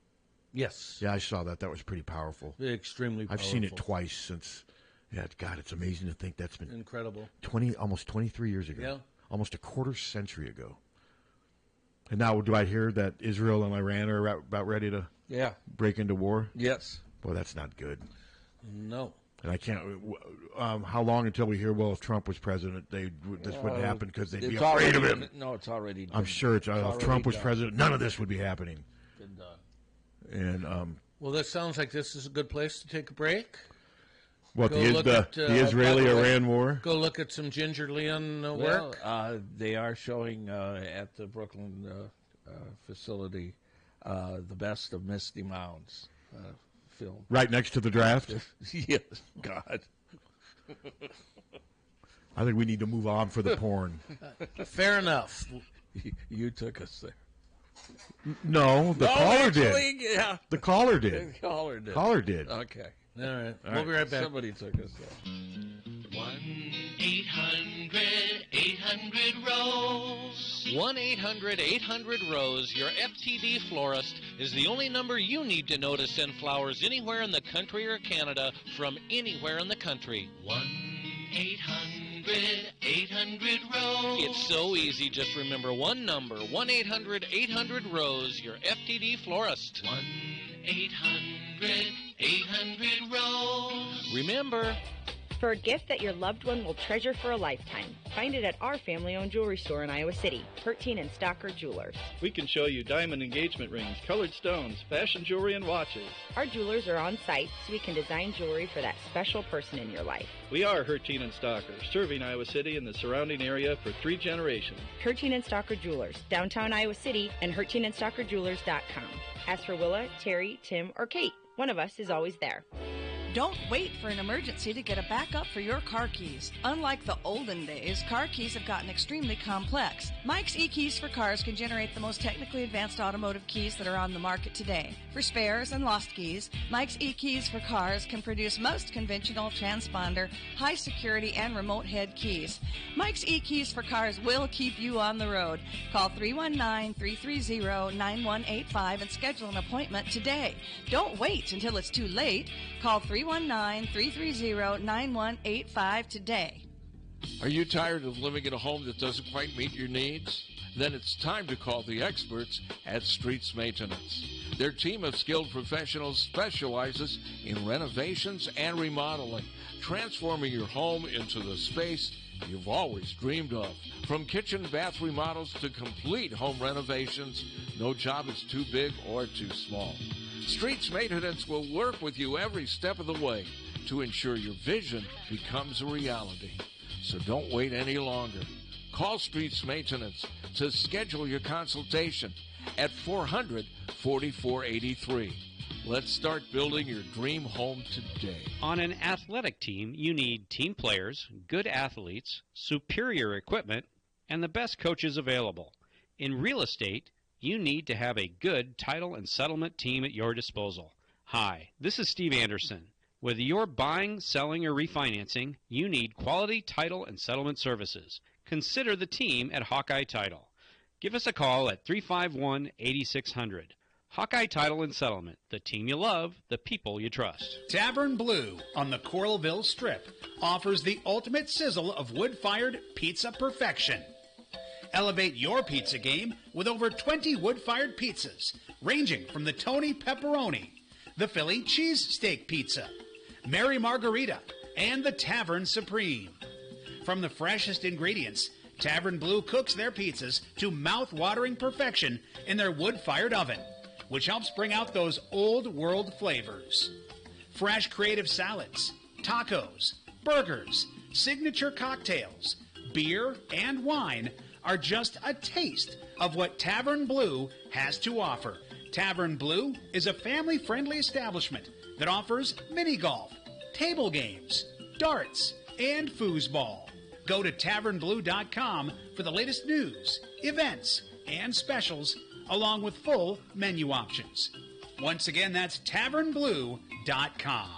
B: Yes.
C: Yeah, I saw that. That was pretty powerful.
B: Extremely powerful.
C: I've seen it twice since. Yeah, God, it's amazing to think that's been
B: incredible.
C: Almost 23 years ago.
B: Yeah.
C: Almost a quarter century ago. And now, do I hear that Israel and Iran are about ready to break into war?
A: Yes.
C: Boy, that's not good.
B: No.
C: And I can't. How long until we hear? Well, if Trump was president, this wouldn't happen because they'd be afraid of him.
A: No, it's already.
C: I'm sure if Trump was president, none of this would be happening.
A: Been done.
C: And
B: well, that sounds like this is a good place to take a break.
C: What, the Israeli-Iran war?
B: Go look at some Ginger Leon work.
A: They are showing at the Brooklyn facility the best of Misty Mound's film.
C: Right next to the draft?
A: Yes, God.
C: I think we need to move on for the porn.
B: Fair enough.
A: You took us there.
C: No, the caller did.
A: Yeah.
C: The caller did.
A: The caller did.
C: Caller did.
A: Okay.
B: All right. We'll be right back.
A: Somebody took us there.
G: 1-800-800-ROSE.
H: 1-800-800-ROSE. Your FTD florist is the only number you need to know to send flowers anywhere in the country or Canada from anywhere in the country.
G: 1-800-800-ROSE.
H: It's so easy. Just remember one number. 1-800-800-ROSE. Your FTD florist.
G: 1-800-800-ROSE.
H: Remember,
I: For a gift that your loved one will treasure for a lifetime, find it at our family-owned jewelry store in Iowa City, Hertine and Stocker Jewelers.
J: We can show you diamond engagement rings, colored stones, fashion jewelry, and watches.
I: Our jewelers are on site so we can design jewelry for that special person in your life.
J: We are Hertine and Stocker, serving Iowa City and the surrounding area for 3 generations.
I: Hertine and Stocker Jewelers, downtown Iowa City, and HertineandStockerJewelers.com. Ask for Willa, Terry, Tim, or Kate. One of us is always there.
K: Don't wait for an emergency to get a backup for your car keys. Unlike the olden days, car keys have gotten extremely complex. Mike's e-keys for cars can generate the most technically advanced automotive keys that are on the market today. For spares and lost keys, Mike's e-keys for cars can produce most conventional transponder, high security, and remote head keys. Mike's e-keys for cars will keep you on the road. Call 319-330-9185 and schedule an appointment today. Don't wait until it's too late. Call 319-330-9185 today.
A: Are you tired of living in a home that doesn't quite meet your needs? Then it's time to call the experts at Streets Maintenance. Their team of skilled professionals specializes in renovations and remodeling, transforming your home into the space you've always dreamed of. From kitchen and bath remodels to complete home renovations, no job is too big or too small. Streets Maintenance will work with you every step of the way to ensure your vision becomes a reality. So don't wait any longer. Call Streets Maintenance to schedule your consultation at 400-4483. Let's start building your dream home today.
L: On an athletic team, you need team players, good athletes, superior equipment, and the best coaches available. In real estate, you need to have a good title and settlement team at your disposal. Hi, this is Steve Anderson. Whether you're buying, selling, or refinancing, you need quality title and settlement services. Consider the team at Hawkeye Title. Give us a call at 351-8600. Hawkeye Title and Settlement, the team you love, the people you trust.
M: Tavern Blue on the Coralville Strip offers the ultimate sizzle of wood-fired pizza perfection. Elevate your pizza game with over 20 wood-fired pizzas, ranging from the Tony Pepperoni, the Philly Cheesesteak Pizza, Mary Margarita, and the Tavern Supreme. From the freshest ingredients, Tavern Blue cooks their pizzas to mouth-watering perfection in their wood-fired oven, which helps bring out those old-world flavors. Fresh creative salads, tacos, burgers, signature cocktails, beer, and wine are just a taste of what Tavern Blue has to offer. Tavern Blue is a family-friendly establishment that offers mini golf, table games, darts, and foosball. Go to tavernblue.com for the latest news, events, and specials, along with full menu options. Once again, that's tavernblue.com.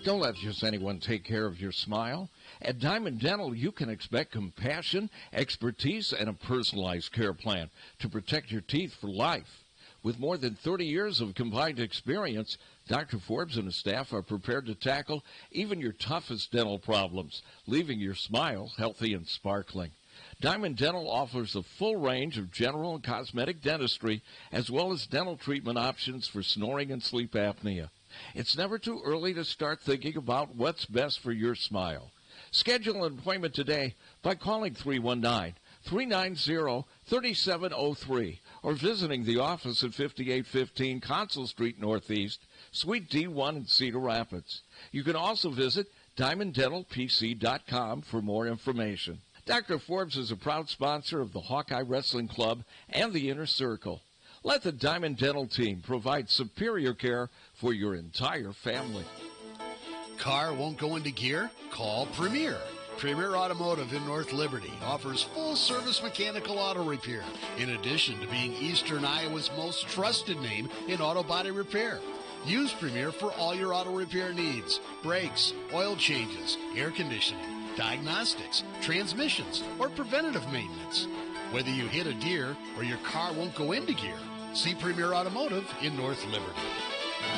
A: Don't let just anyone take care of your smile. At Diamond Dental, you can expect compassion, expertise, and a personalized care plan to protect your teeth for life. With more than 30 years of combined experience, Dr. Forbes and his staff are prepared to tackle even your toughest dental problems, leaving your smile healthy and sparkling. Diamond Dental offers a full range of general and cosmetic dentistry, as well as dental treatment options for snoring and sleep apnea. It's never too early to start thinking about what's best for your smile. Schedule an appointment today by calling 319-390-3703 or visiting the office at 5815 Consul Street Northeast, Suite D1 in Cedar Rapids. You can also visit DiamondDentalPC.com for more information. Dr. Forbes is a proud sponsor of the Hawkeye Wrestling Club and the Inner Circle. Let the Diamond Dental team provide superior care for your entire family.
N: Car won't go into gear? Call Premier. Premier Automotive in North Liberty offers full-service mechanical auto repair, in addition to being Eastern Iowa's most trusted name in auto body repair. Use Premier for all your auto repair needs: brakes, oil changes, air conditioning, diagnostics, transmissions, or preventative maintenance. Whether you hit a deer or your car won't go into gear, see Premier Automotive in North Liberty.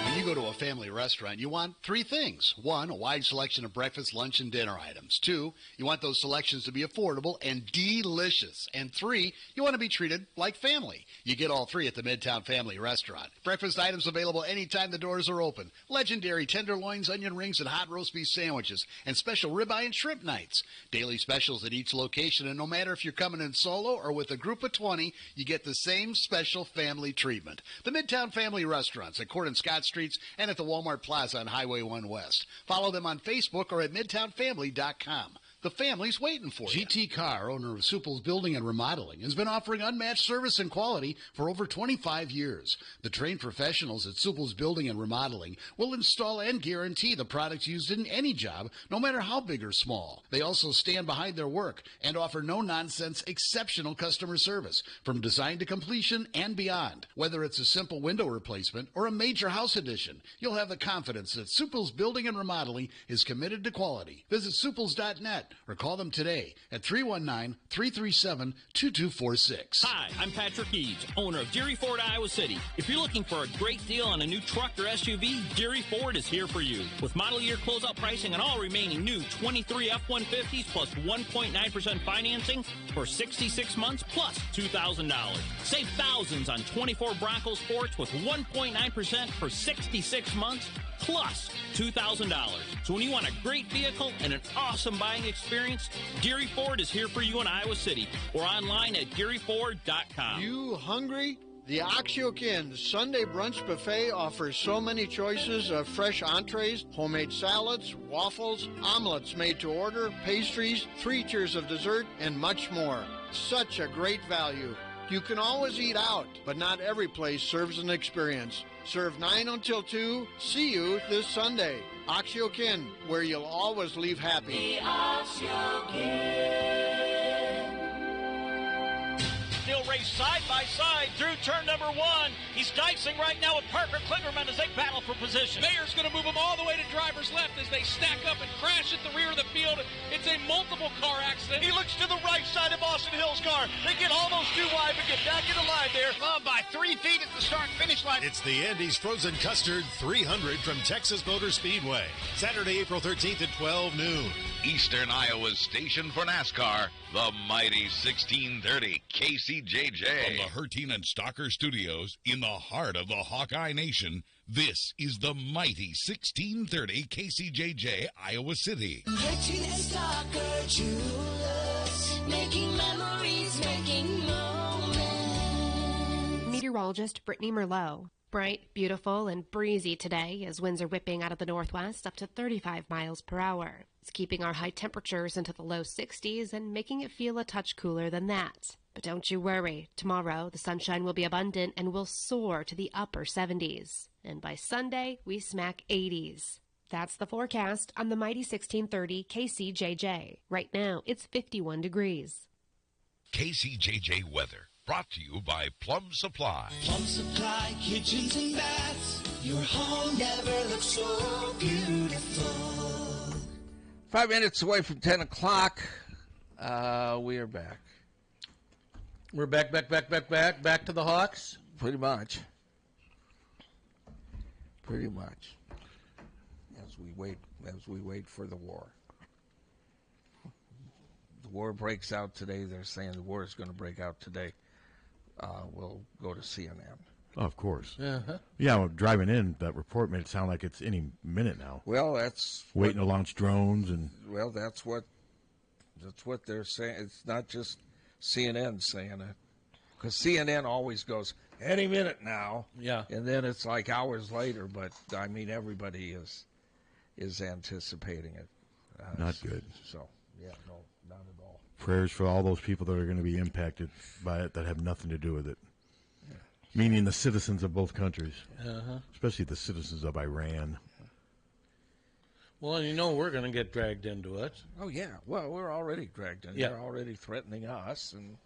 N: When you go to a family restaurant, you want three things. One, a wide selection of breakfast, lunch, and dinner items. Two, you want those selections to be affordable and delicious. And three, you want to be treated like family. You get all three at the Midtown Family Restaurant. Breakfast items available anytime the doors are open. Legendary tenderloins, onion rings, and hot roast beef sandwiches. And special ribeye and shrimp nights. Daily specials at each location. And no matter if you're coming in solo or with a group of 20, you get the same special family treatment. The Midtown Family Restaurants at Court and Scott Streets and at the Walmart Plaza on Highway 1 West. Follow them on Facebook or at MidtownFamily.com. The family's waiting for you. GT Carr, owner of Supple's Building and Remodeling, has been offering unmatched service and quality for over 25 years. The trained professionals at Supple's Building and Remodeling will install and guarantee the products used in any job, no matter how big or small. They also stand behind their work and offer no-nonsense, exceptional customer service from design to completion and beyond. Whether it's a simple window replacement or a major house addition, you'll have the confidence that Supple's Building and Remodeling is committed to quality. Visit supples.net or call them today at 319-337-2246.
O: Hi, I'm Patrick Eads, owner of Deary Ford, Iowa City. If you're looking for a great deal on a new truck or SUV, Deary Ford is here for you. With model year closeout pricing on all remaining new 23 F-150s plus 1.9% financing for 66 months plus $2,000. Save thousands on 24 Bronco Sports with 1.9% for 66 months plus $2,000. So when you want a great vehicle and an awesome buying experience, Deary Ford is here for you in Iowa City or online at DearyFord.com.
P: You hungry? The Oxyokin Sunday Brunch Buffet offers so many choices of fresh entrees, homemade salads, waffles, omelets made to order, pastries, 3 tiers of dessert, and much more. Such a great value. You can always eat out, but not every place serves an experience. Serve 9 until 2. See you this Sunday. Oxyokin, where you'll always leave happy.
G: The Oxyokin.
O: Still race side by side through turn number 1. He's dicing right now with Parker Klingerman as they battle for position.
Q: Mayer's going to move them all the way to driver's left as they stack up and crash at the rear of the field. It's a multiple car accident.
O: He looks to the right side of Austin Hill's car. They get almost too wide, but get back in the line there.
Q: By 3 feet at the start-finish line.
R: It's the Andy's Frozen Custard 300 from Texas Motor Speedway. Saturday, April 13th at 12 noon.
S: Eastern Iowa's station for NASCAR, the mighty 1630 KCJJ.
T: From the Harty and Stalker Studios in the heart of the Hawkeye Nation, this is the mighty 1630 KCJJ, Iowa City.
G: Harty and Stalker Jewelers, making memories, making moments.
U: Meteorologist Brittany Merlot. Bright, beautiful, and breezy today as winds are whipping out of the northwest up to 35 miles per hour. It's keeping our high temperatures into the low 60s and making it feel a touch cooler than that. But don't you worry. Tomorrow, the sunshine will be abundant and will soar to the upper 70s. And by Sunday, we smack 80s. That's the forecast on the mighty 1630 KCJJ. Right now, it's 51 degrees.
T: KCJJ weather. Brought to you by Plum Supply.
G: Plum Supply kitchens and baths. Your home never looks so beautiful.
A: 5 minutes away from 10 o'clock. We are back.
B: We're back to the Hawks?
A: Pretty much. As we wait for the war. The war breaks out today. They're saying the war is going to break out today. We'll go to CNN.
C: Of course.
B: Uh-huh.
C: Yeah, well, driving in, that report made it sound like it's any minute now.
A: Well, that's
C: waiting to launch drones and.
A: Well, that's what they're saying. It's not just CNN saying it, because CNN always goes any minute now.
B: Yeah.
A: And then it's like hours later. But I mean, everybody is anticipating it.
C: Not good.
A: So yeah, no, not at all.
C: Prayers for all those people that are going to be impacted by it that have nothing to do with it. Meaning the citizens of both countries,
B: Uh-huh.
C: especially the citizens of Iran.
B: Well, and we're going to get dragged into it.
A: Oh, yeah. Well, we're already dragged in.
B: Yeah.
A: They're already threatening us. And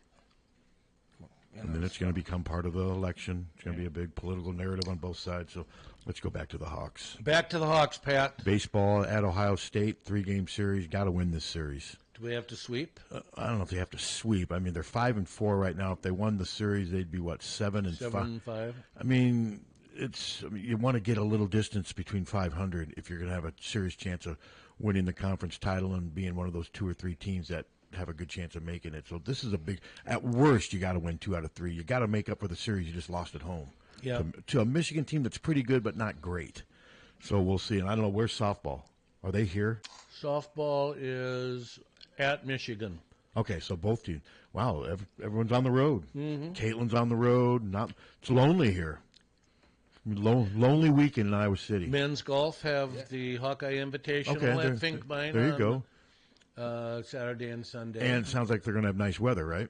C: then it's going to become part of the election. It's going to be a big political narrative on both sides. So let's go back to the Hawks.
B: Back to the Hawks, Pat.
C: Baseball at Ohio State, 3-game series. Got to win this series.
B: Do we have to sweep?
C: I don't know if they have to sweep. I mean, they're 5-4 right now. If they won the series, they'd be, 7-5?
B: 7-5.
C: I mean, you want to get a little distance between 500 if you're going to have a serious chance of winning the conference title and being one of those 2 or 3 teams that have a good chance of making it. So this is at worst, you got to win 2 out of 3. You got to make up for the series you just lost at home.
B: Yeah.
C: To a Michigan team that's pretty good but not great. So we'll see. And I don't know, where's softball? Are they here?
B: Softball is at Michigan.
C: Okay, so both teams. Wow, everyone's on the road.
B: Mhm.
C: Caitlin's on the road. It's lonely here. Lonely weekend in Iowa City.
B: Men's golf have the Hawkeye Invitational at Finkbine.
C: There you go.
B: Saturday and Sunday.
C: And it sounds like they're going to have nice weather, right?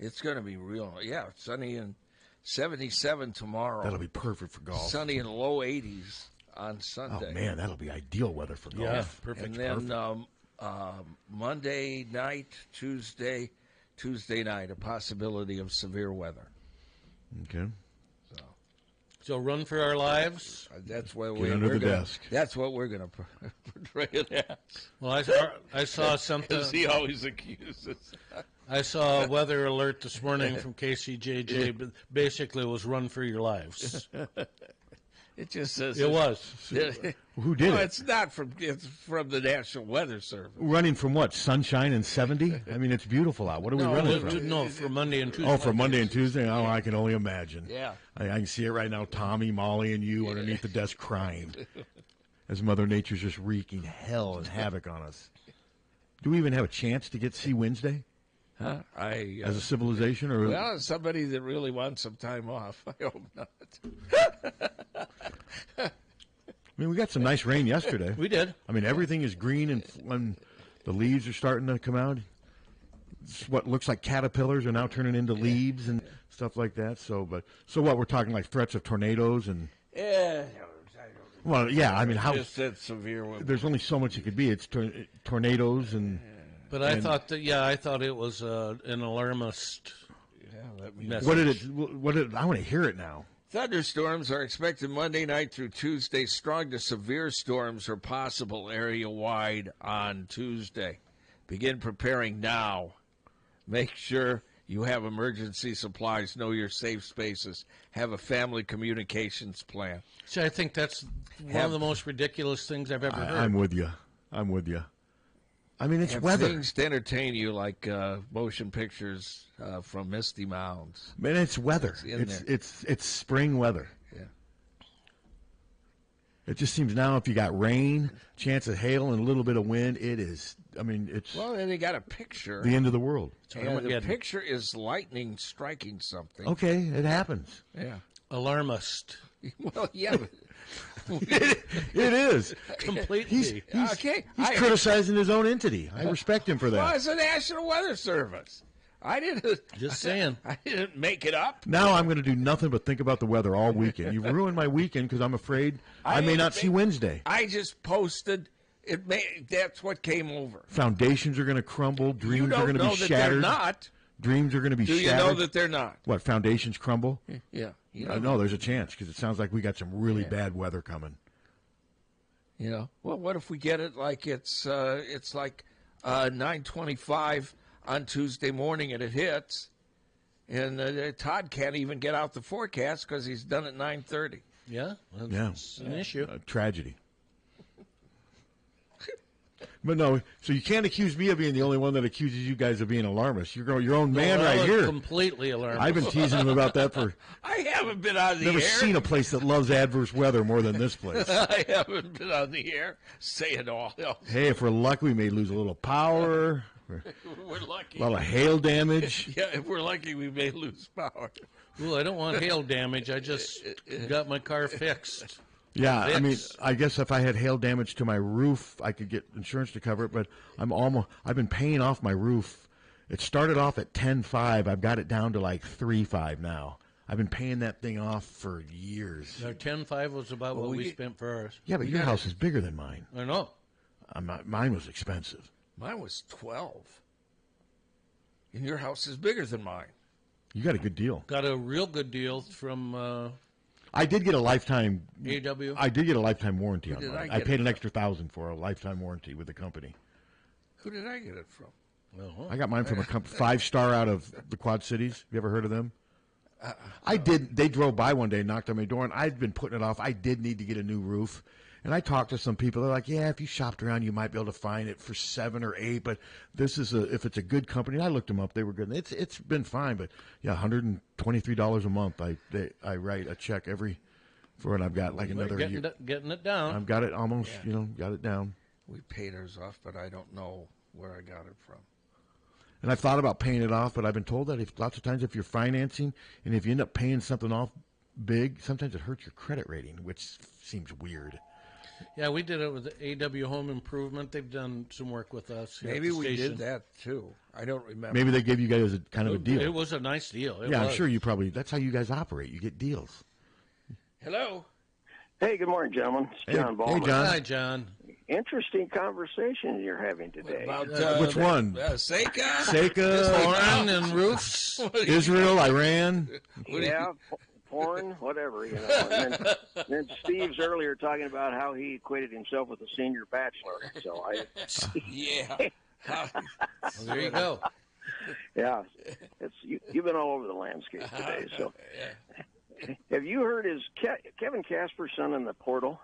A: it's going to be real. Yeah, sunny and 77 tomorrow.
C: That'll be perfect for golf.
A: Sunny and low 80s on Sunday.
C: Oh, man, that'll be ideal weather for golf.
A: Yeah, perfect. And then Monday night, Tuesday night, a possibility of severe weather.
C: Okay.
B: So run for our lives.
A: That's what
C: Get under the desk.
A: That's what we're going to portray it as.
B: Well, I saw something.
A: As he always accuses.
B: I saw a weather alert this morning from KCJJ, but basically it was run for your lives.
A: It just says
B: it was.
C: Who did it?
A: It's not from. It's from the National Weather Service.
C: Running from what? Sunshine and 70? I mean, it's beautiful out. What are we running from?
B: No, for Monday and Tuesday.
C: Oh, for Monday and Tuesday? Oh, I can only imagine.
A: Yeah.
C: I can see it right now. Tommy, Molly, and you underneath the desk crying as Mother Nature's just wreaking hell and havoc on us. Do we even have a chance to see Wednesday?
A: Huh?
C: As a civilization? Or
A: well, as somebody that really wants some time off, I hope not.
C: I mean, we got some nice rain yesterday.
B: We did.
C: I mean, everything is green, and when the leaves are starting to come out, it's what looks like caterpillars are now turning into leaves and stuff like that. So what? We're talking like threats of tornadoes and.
A: Yeah.
C: Well, yeah. I mean, how?
A: Just said severe weather.
C: There's only so much it could be. It's tornadoes and.
B: But I thought it was an alarmist.
A: Yeah,
C: what did it? I want to hear it now.
A: Thunderstorms are expected Monday night through Tuesday. Strong to severe storms are possible area-wide on Tuesday. Begin preparing now. Make sure you have emergency supplies. Know your safe spaces. Have a family communications plan.
B: See, I think that's one of the most ridiculous things I've ever heard.
C: I'm with you. I mean, it's weather.
A: Things to entertain you, like motion pictures from Misty Mounds.
C: Man, it's weather. It's spring weather.
A: Yeah.
C: It just seems now if you got rain, chance of hail, and a little bit of wind, it is. I mean, it's.
A: Well, then they got a picture.
C: The end of the world.
A: And the picture is lightning striking something.
C: Okay, it happens.
A: Yeah.
B: Alarmist.
A: Well, yeah.
C: It is.
B: Completely.
C: He's criticizing his own entity. I respect him for that.
A: Well, it's the National Weather Service. I didn't.
B: Just saying.
A: I didn't make it up.
C: Now I'm going to do nothing but think about the weather all weekend. You've ruined my weekend because I'm afraid I may not see Wednesday.
A: I just posted. That's what came over.
C: Foundations are going to crumble. Dreams are going to be shattered.
A: They're not.
C: Dreams are going to be shattered.
A: Do you know that they're not?
C: What, foundations crumble?
A: Yeah.
C: No, there's a chance because it sounds like we got some really bad weather coming.
A: Well, what if we get it like it's like 9:25 on Tuesday morning and it hits, and Todd can't even get out the forecast because he's done at 9:30.
B: Yeah, that's an issue.
C: Tragedy. But no, so you can't accuse me of being the only one that accuses you guys of being alarmist. You're your own man right here.
B: Completely alarmist.
C: I've been teasing him about that for.
A: I haven't been on the air.
C: Never seen a place that loves adverse weather more than this place.
A: I haven't been on the air saying all else.
C: Hey, if we're lucky, we may lose a little power.
A: We're lucky.
C: A lot of hail damage.
A: Yeah, if we're lucky, we may lose power.
B: Well, I don't want hail damage. I just got my car fixed.
C: Yeah, I mean, I guess if I had hail damage to my roof, I could get insurance to cover it. But I've been paying off my roof. It started off at $10,500. I've got it down to like $3,500 now. I've been paying that thing off for years.
B: Our 10.5 was about what we spent for ours.
C: Yeah, but your house is bigger than mine.
B: I know.
C: Mine was expensive.
A: Mine was 12. And your house is bigger than mine.
C: You got a good deal.
B: Got a real good deal from
C: I did get a lifetime
B: AW.
C: I did get a lifetime warranty on
A: did
C: mine.
A: I
C: I
A: get
C: paid
A: it
C: an
A: from?
C: extra $1,000 for a lifetime warranty with the company.
A: Who did I get it from?
C: I got mine from a 5-star out of the Quad Cities. You ever heard of them? I did. They drove by one day, knocked on my door, and I'd been putting it off. I did need to get a new roof. And I talked to some people. They're like, yeah, if you shopped around, you might be able to find it for 7 or 8. But this is if it's a good company. And I looked them up. They were good. It's been fine. But, yeah, $123 a month. I write a check for it. I've got like another year.
B: Getting it down.
C: I've got it almost, got it down.
A: We paid ours off, but I don't know where I got it from.
C: And I've thought about paying it off, but I've been told that lots of times if you're financing and if you end up paying something off big, sometimes it hurts your credit rating, which seems weird.
B: Yeah, we did it with AW Home Improvement. They've done some work with us.
A: Maybe we did that too. I don't remember.
C: Maybe they gave you guys a kind of a deal.
B: It was a nice deal.
C: I'm sure you probably. That's how you guys operate. You get deals.
A: Hello.
D: Hey, good morning, gentlemen. It's John Ballmer.
C: Hey, John.
B: Hi, John.
D: Interesting conversation you're having today.
C: Which one?
A: Seika?
B: Porn and roofs?
C: Israel, Iran?
D: Yeah, porn, whatever, And then Steve's earlier talking about how he equated himself with a senior bachelor. So
A: Yeah.
B: Well, there you go.
D: Yeah, you've been all over the landscape today. So, have you heard Kevin Casper's son in the portal?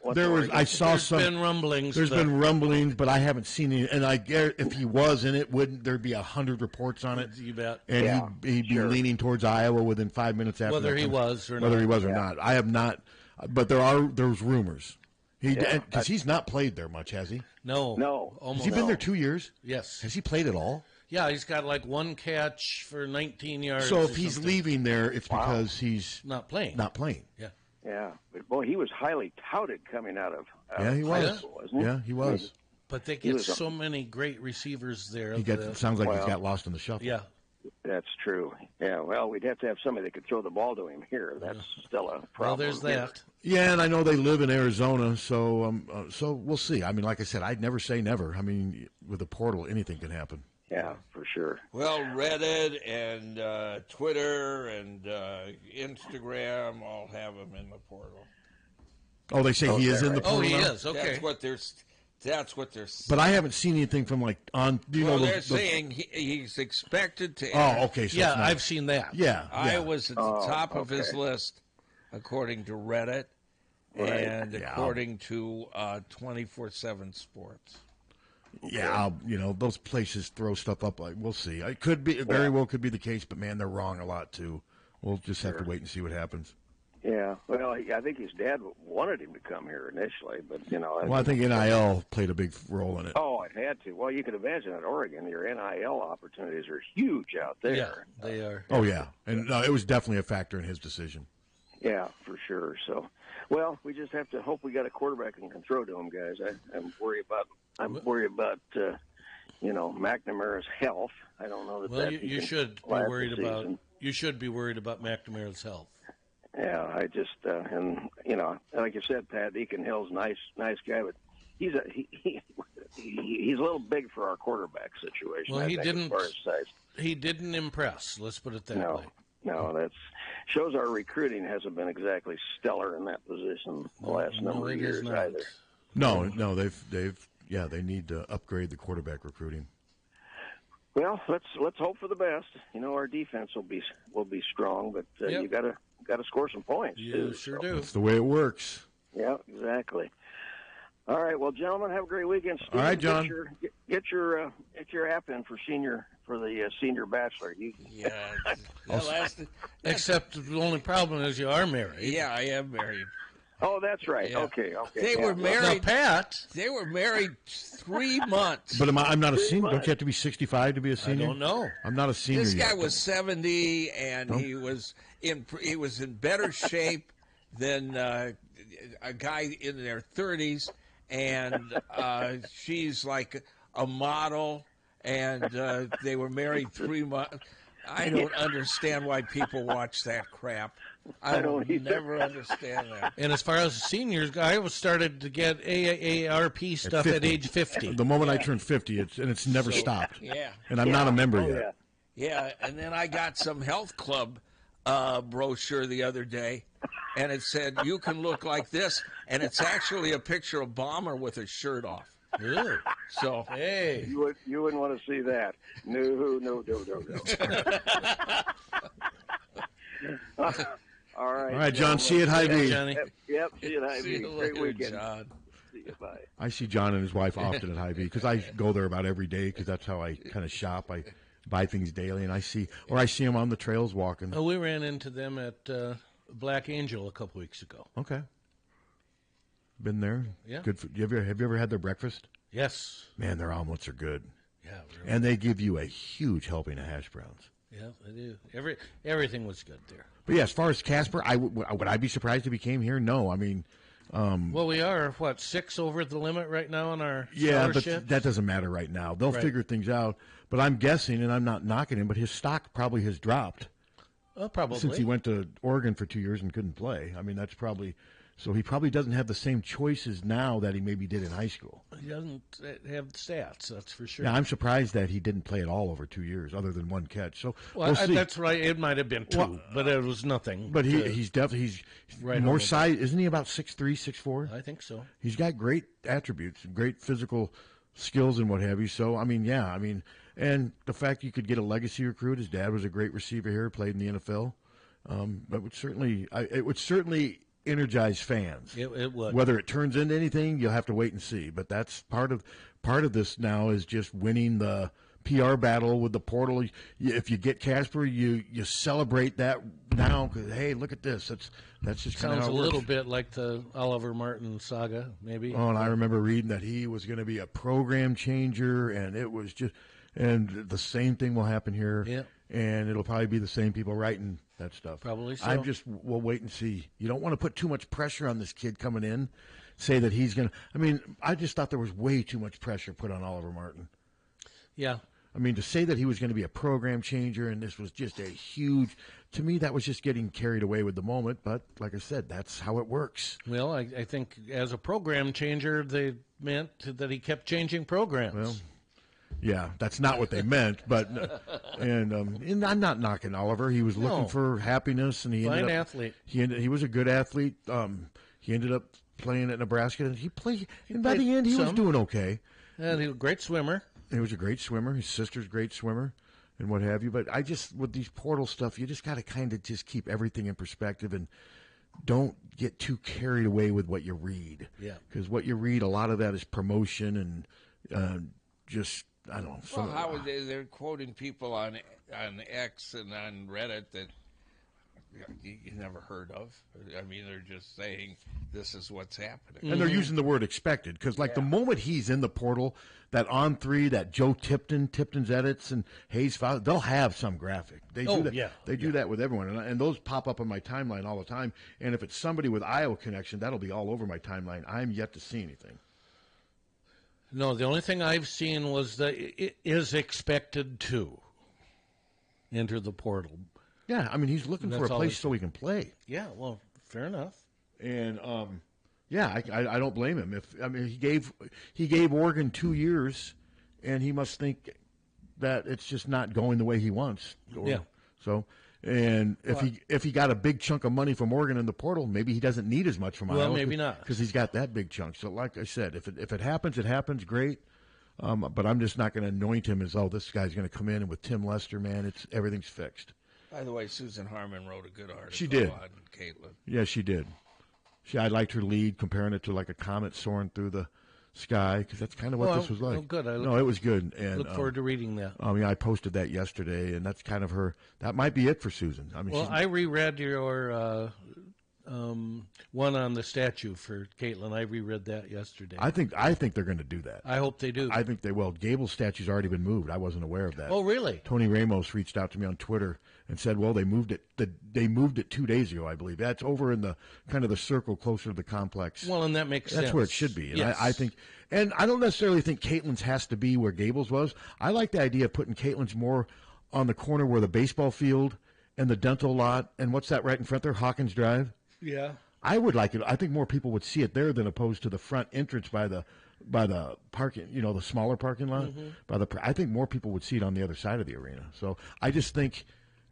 C: I saw some.
B: There's been rumblings.
C: There's been rumblings, but I haven't seen any. And I guess if he was in it, wouldn't there be 100 reports on it?
B: You bet.
C: And he'd be leaning towards Iowa within 5 minutes after.
B: Whether he was or not.
C: Whether he was or not, I have not. But there's rumors. Because he's not played there much, has he?
B: No.
C: Has he been there 2 years?
B: Yes.
C: Has he played at all?
B: Yeah, he's got like one catch for 19 yards.
C: So if he's leaving there, it's because he's
B: not playing.
C: Yeah.
D: Yeah, but boy, he was highly touted coming out of
C: he
D: high
C: was.
D: school, wasn't he?
C: Yeah, he was.
B: But they get so many great receivers there.
C: Sounds like he's got lost in the shuffle.
B: Yeah.
D: That's true. Yeah, well, we'd have to have somebody that could throw the ball to him here. That's still a problem.
B: Well, there's that.
C: Yeah, and I know they live in Arizona, so we'll see. I mean, like I said, I'd never say never. I mean, with the portal, anything can happen.
D: Yeah, for sure.
A: Well, Reddit and Twitter and Instagram all have him in the portal.
C: Oh, they say he is in the portal.
B: Oh, he
C: now?
B: is. Okay.
A: That's what they're.
C: But I haven't seen anything from on.
A: They're saying he's expected to.
C: Oh, okay. So
B: I've seen that.
C: Yeah,
A: Iowa's at the top of his list, according to Reddit, and according to 24/7 Sports.
C: Yeah, those places throw stuff up. We'll see. It could be, very well could be the case, but man, they're wrong a lot too. We'll just have to wait and see what happens.
D: Yeah, well, I think his dad wanted him to come here initially, but
C: I think NIL played a big role in it.
D: Oh, it had to. Well, you can imagine at Oregon, your NIL opportunities are huge out there.
B: Yeah, they are.
C: Oh yeah, and it was definitely a factor in his decision.
D: Yeah, for sure. So, well, we just have to hope we got a quarterback and can throw to him, guys. I'm worried about McNamara's health. I don't know that.
B: Well, you should be worried about. You should be worried about McNamara's health.
D: Yeah, I just like you said, Pat Deacon Hill's nice guy, but he's a little big for our quarterback situation.
B: Well, he didn't.
D: As far as size.
B: He didn't impress. Let's put it that way.
D: No, that shows our recruiting hasn't been exactly stellar in that position the last number of years either.
C: No, they need to upgrade the quarterback recruiting.
D: Well, let's hope for the best. Our defense will be strong, but you got to score some points.
B: You sure do.
C: That's the way it works.
D: Yeah, exactly. All right, well, gentlemen, have a great weekend. Steve,
C: all right, John.
D: Get your app in for the senior bachelor.
B: Except the only problem is you are married.
A: Yeah, I am married.
D: Oh, that's right.
A: Yeah.
D: Okay.
A: They were married.
B: Now, Pat.
A: They were married 3 months.
C: But I'm not a senior. Don't you have to be 65 to be a senior?
B: I don't know.
C: I'm not a senior.
A: This guy
C: yet.
A: was 70, and he was in better shape than a guy in their 30s, and she's like a model, and they were married 3 months. I don't understand why people watch that crap. I don't never understand that.
B: And as far as seniors, I started to get AARP stuff at age 50.
C: The moment I turned 50, it's never stopped.
A: Yeah.
C: And I'm not a member yet.
A: Yeah, and then I got some health club brochure the other day, and it said, you can look like this, and it's actually a picture of Bomber with his shirt off.
B: Really?
A: So, hey.
D: You wouldn't want to see that. No. All right.
C: All right, John. See you at Hy-Vee.
D: Yep. See you at Hy-Vee. Great weekend.
A: John.
D: See you. Bye.
C: I see John and his wife often at Hy-Vee because I go there about every day because that's how I kind of shop. I buy things daily, and I see them on the trails walking.
B: Oh, we ran into them at Black Angel a couple weeks ago.
C: Okay. Been there?
B: Yeah.
C: Good. Have you ever had their breakfast?
B: Yes.
C: Man, their omelets are good.
B: Yeah. Really.
C: And they give you a huge helping of hash browns.
B: Yeah, they do. Everything was good there.
C: But yeah, as far as Casper, would I be surprised if he came here? No, I mean.
B: Well, we are 6 over the limit right now on our
C: scholarship? But that doesn't matter right now. They'll figure things out. But I'm guessing, and I'm not knocking him, but his stock probably has dropped.
B: Probably
C: since he went to Oregon for 2 years and couldn't play. I mean, that's probably. So he probably doesn't have the same choices now that he maybe did in high school.
B: He doesn't have stats, that's for sure.
C: Yeah, I'm surprised that he didn't play at all over 2 years, other than one catch. So we'll see.
B: That's right. It might have been 2, but it was nothing.
C: But he's definitely
B: right
C: more size. Isn't he about 6'3", 6'4"?
B: I think so.
C: He's got great attributes, great physical skills, and what have you. So and the fact you could get a legacy recruit. His dad was a great receiver here, played in the NFL. It would certainly energize fans.
B: It would.
C: Whether it turns into anything, you'll have to wait and see. But that's part of this now is just winning the PR battle with the portal. If you get Casper, you celebrate that now because hey, look at this. That's just kind of
B: sounds
C: how it
B: a
C: works.
B: little bit like the Oliver Martin saga, maybe.
C: Oh, and I remember reading that he was going to be a program changer, and it was just. And the same thing will happen here.
B: Yeah.
C: And it'll probably be the same people writing that stuff.
B: Probably so.
C: We'll wait and see. You don't want to put too much pressure on this kid coming in, say that he's going to. I mean, I just thought there was way too much pressure put on Oliver Martin.
B: Yeah.
C: I mean, to say that he was going to be a program changer and this was just a huge. To me, that was just getting carried away with the moment. But like I said, that's how it works.
B: Well, I think as a program changer, they meant that he kept changing programs.
C: Well. Yeah, that's not what they meant, but and I'm not knocking Oliver. He was looking for happiness, and he ended up,
B: athlete.
C: He was a good athlete. He ended up playing at Nebraska, and he played. And by the end, he was doing okay.
B: And he was a great swimmer.
C: He was a great swimmer. His sister's a great swimmer, and what have you. But I just with these portal stuff, you just got to kind of just keep everything in perspective and don't get too carried away with what you read.
B: Yeah,
C: because what you read, a lot of that is promotion and just. I don't know.
A: Well, how would they're quoting people on X and on Reddit that you never heard of. I mean, they're just saying this is what's happening.
C: And they're using the word expected because, the moment he's in the portal, that on three, that Joe Tipton's edits and Hayes Fowler, they'll have some graphic. They do that. Yeah. They do that with everyone, and those pop up on my timeline all the time. And if it's somebody with Iowa connection, that'll be all over my timeline. I'm yet to see anything.
B: No, the only thing I've seen was that it is expected to enter the portal.
C: Yeah, I mean, he's looking for a place so he can play.
B: Yeah, well, fair enough.
C: And yeah, I don't blame him. He gave Oregon 2 years, and he must think that it's just not going the way he wants.
B: Yeah.
C: So, and if he got a big chunk of money from Oregon in the portal, maybe he doesn't need as much from Iowa.
B: Well, maybe not,
C: because he's got that big chunk. So, like I said, if it happens, it happens. Great. But I'm just not going to anoint him as this guy's going to come in and with Tim Lester, man, everything's fixed.
A: By the way, Susan Harmon wrote a good article.
C: She did.
A: On Caitlin.
C: Yeah, she did. I liked her lead, comparing it to like a comet soaring through the sky, because that's kind of what this was like.
B: Oh, good.
C: It was good. And
B: look forward to reading that.
C: I posted that yesterday, and that's kind of her. That might be it for Susan. I mean,
B: I reread your one on the statue for Caitlin. I reread that yesterday.
C: I think they're going to do that.
B: I hope they do.
C: I think they will. Gable's statue's already been moved. I wasn't aware of that.
B: Oh, really?
C: Tony Ramos reached out to me on Twitter and said, "Well, they moved it. They moved it 2 days ago, I believe. That's over in the kind of the circle closer to the complex.
B: Well, and that makes sense.
C: That's where it should be. And
B: yes.
C: I think, and I don't necessarily think Caitlin's has to be where Gable's was. I like the idea of putting Caitlin's more on the corner where the baseball field and the dental lot, and what's that right in front there, Hawkins Drive?
B: Yeah.
C: I would like it. I think more people would see it there than opposed to the front entrance by the parking, the smaller parking lot.
B: Mm-hmm.
C: I think more people would see it on the other side of the arena. So I just think,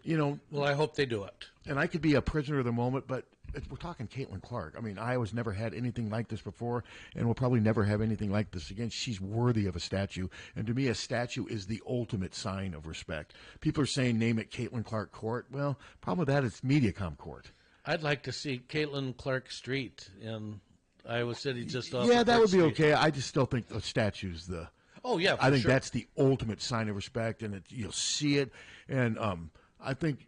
B: Well, I hope they do it.
C: And I could be a prisoner of the moment, but we're talking Caitlin Clark. I mean, Iowa's never had anything like this before, and we'll probably never have anything like this again. She's worthy of a statue, and to me, a statue is the ultimate sign of respect. People are saying name it Caitlin Clark Court. Well, problem with that is Mediacom Court.
B: I'd like to see Caitlin Clark Street in Iowa City, just off.
C: Yeah, that would be
B: Street.
C: okay. I just still think the statue's the.
B: Oh yeah,
C: I think
B: sure.
C: that's the ultimate sign of respect, and you'll see it. And I think,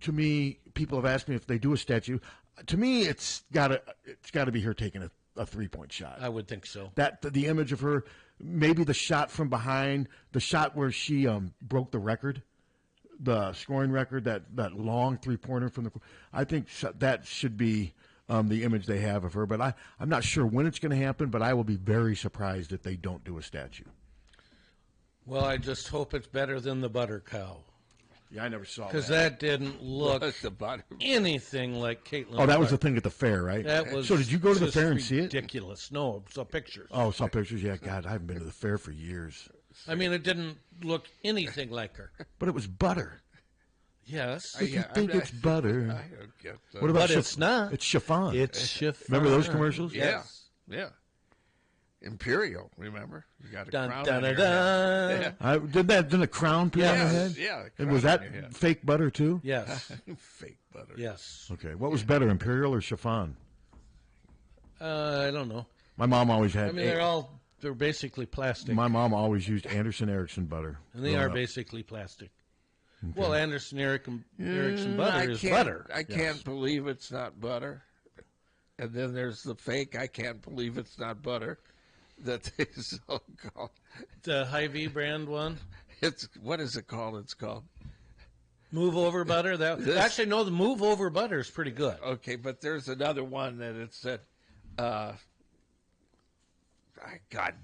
C: to me, people have asked me if they do a statue. To me, it's got to be her taking a 3-point shot.
B: I would think so.
C: That the image of her, maybe the shot from behind, the shot where she broke the record, the scoring record, that long 3-pointer from the. I think that should be the image they have of her. But I'm not sure when it's going to happen. But I will be very surprised if they don't do a statue.
B: Well, I just hope it's better than the butter cow.
C: Yeah, I never saw that.
B: Because that didn't look anything like Caitlin.
C: Oh, that was the thing at the fair, right?
B: That was.
C: So did you go to the fair and see it?
B: Ridiculous. No, saw pictures.
C: Oh, saw pictures. Yeah, God, I haven't been to the fair for years.
B: I mean, it didn't look anything like her.
C: But it was butter.
B: Yes.
C: If you think it's butter.
A: I don't get that.
C: What about
B: But it's not.
C: It's chiffon.
B: It's chiffon.
C: Remember those commercials?
A: Yes. Yeah. Imperial, remember? You got a
B: Dun,
A: crown
B: dun,
A: on
B: dun,
A: your
B: dun.
A: head.
C: I did that. Didn't a crown put on your head?
A: Yeah.
C: And was
A: crown
C: that
A: on your head.
C: fake butter too?
B: Yes.
A: Fake butter.
B: Yes.
C: Okay. What was better, Imperial or chiffon?
B: I don't know.
C: My mom always had.
B: I mean, they're basically plastic.
C: My mom always used Anderson Erickson butter.
B: And they are basically plastic.
C: Okay.
B: Well, Anderson Erickson butter is butter.
A: I can't believe it's not butter. And then there's the fake. I can't believe it's not butter. That they so called
B: the Hy-Vee brand one.
A: It's what is it called? It's called
B: Move Over Butter. Actually, no, the Move Over Butter is pretty good.
A: Okay, but there's another one that it said. God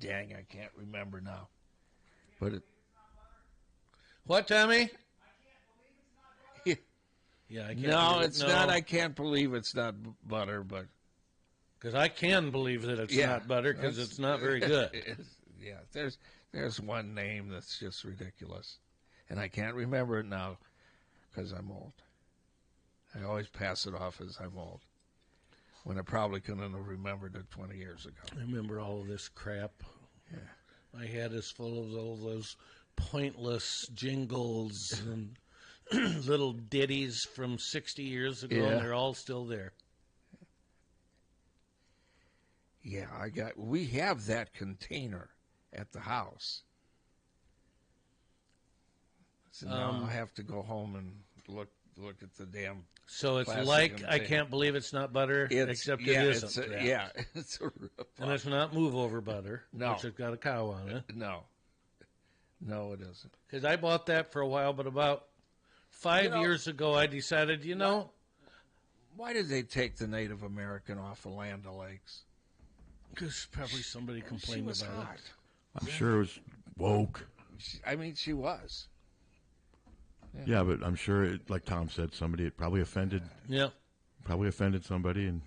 A: dang, I can't remember now. But
B: what, Tommy? Yeah, I can't.
A: No, it's not. I can't believe it's not butter, but.
B: Because I can believe that it's not butter because it's not very good.
A: Yeah, there's one name that's just ridiculous, and I can't remember it now because I'm old. I always pass it off as I'm old, when I probably couldn't have remembered it 20 years ago.
B: I remember all of this crap. Yeah, my head is full of all those pointless jingles and little ditties from 60 years ago, and they're all still there.
A: Yeah, we have that container at the house. So now I have to go home and look at the damn.
B: So it's like container. I can't believe it's not butter, except it isn't.
A: It's a rip-off.
B: And it's not Move Over Butter.
A: No,
B: which has got a cow on it.
A: No, it isn't.
B: Because I bought that for a while, but about 5 years ago, I decided,
A: why did they take the Native American off of Land O'Lakes?
B: Because probably somebody complained about it.
C: I'm sure it was woke.
A: She was.
C: Yeah, but I'm sure, like Tom said, it probably offended.
B: Yeah.
C: Probably offended somebody. And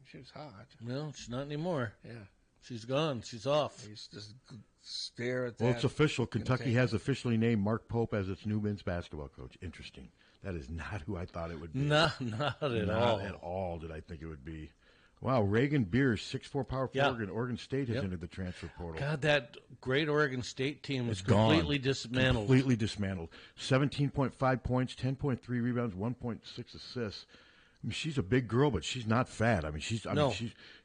A: she was hot.
B: No, she's not anymore.
A: Yeah.
B: She's gone. She's off.
A: I used to stare at that.
C: Well, it's official. Kentucky has officially named Mark Pope as its new men's basketball coach. Interesting. That is not who I thought it would be.
B: Not at all.
C: Not at all did I think it would be. Wow, Reagan Beers, 6'4" power forward, and Oregon State has entered the transfer portal.
B: God, that great Oregon State team was
C: gone.
B: Completely dismantled.
C: 17.5 points, 10.3 rebounds, 1.6 assists. I mean, she's a big girl, but she's not fat. I mean, she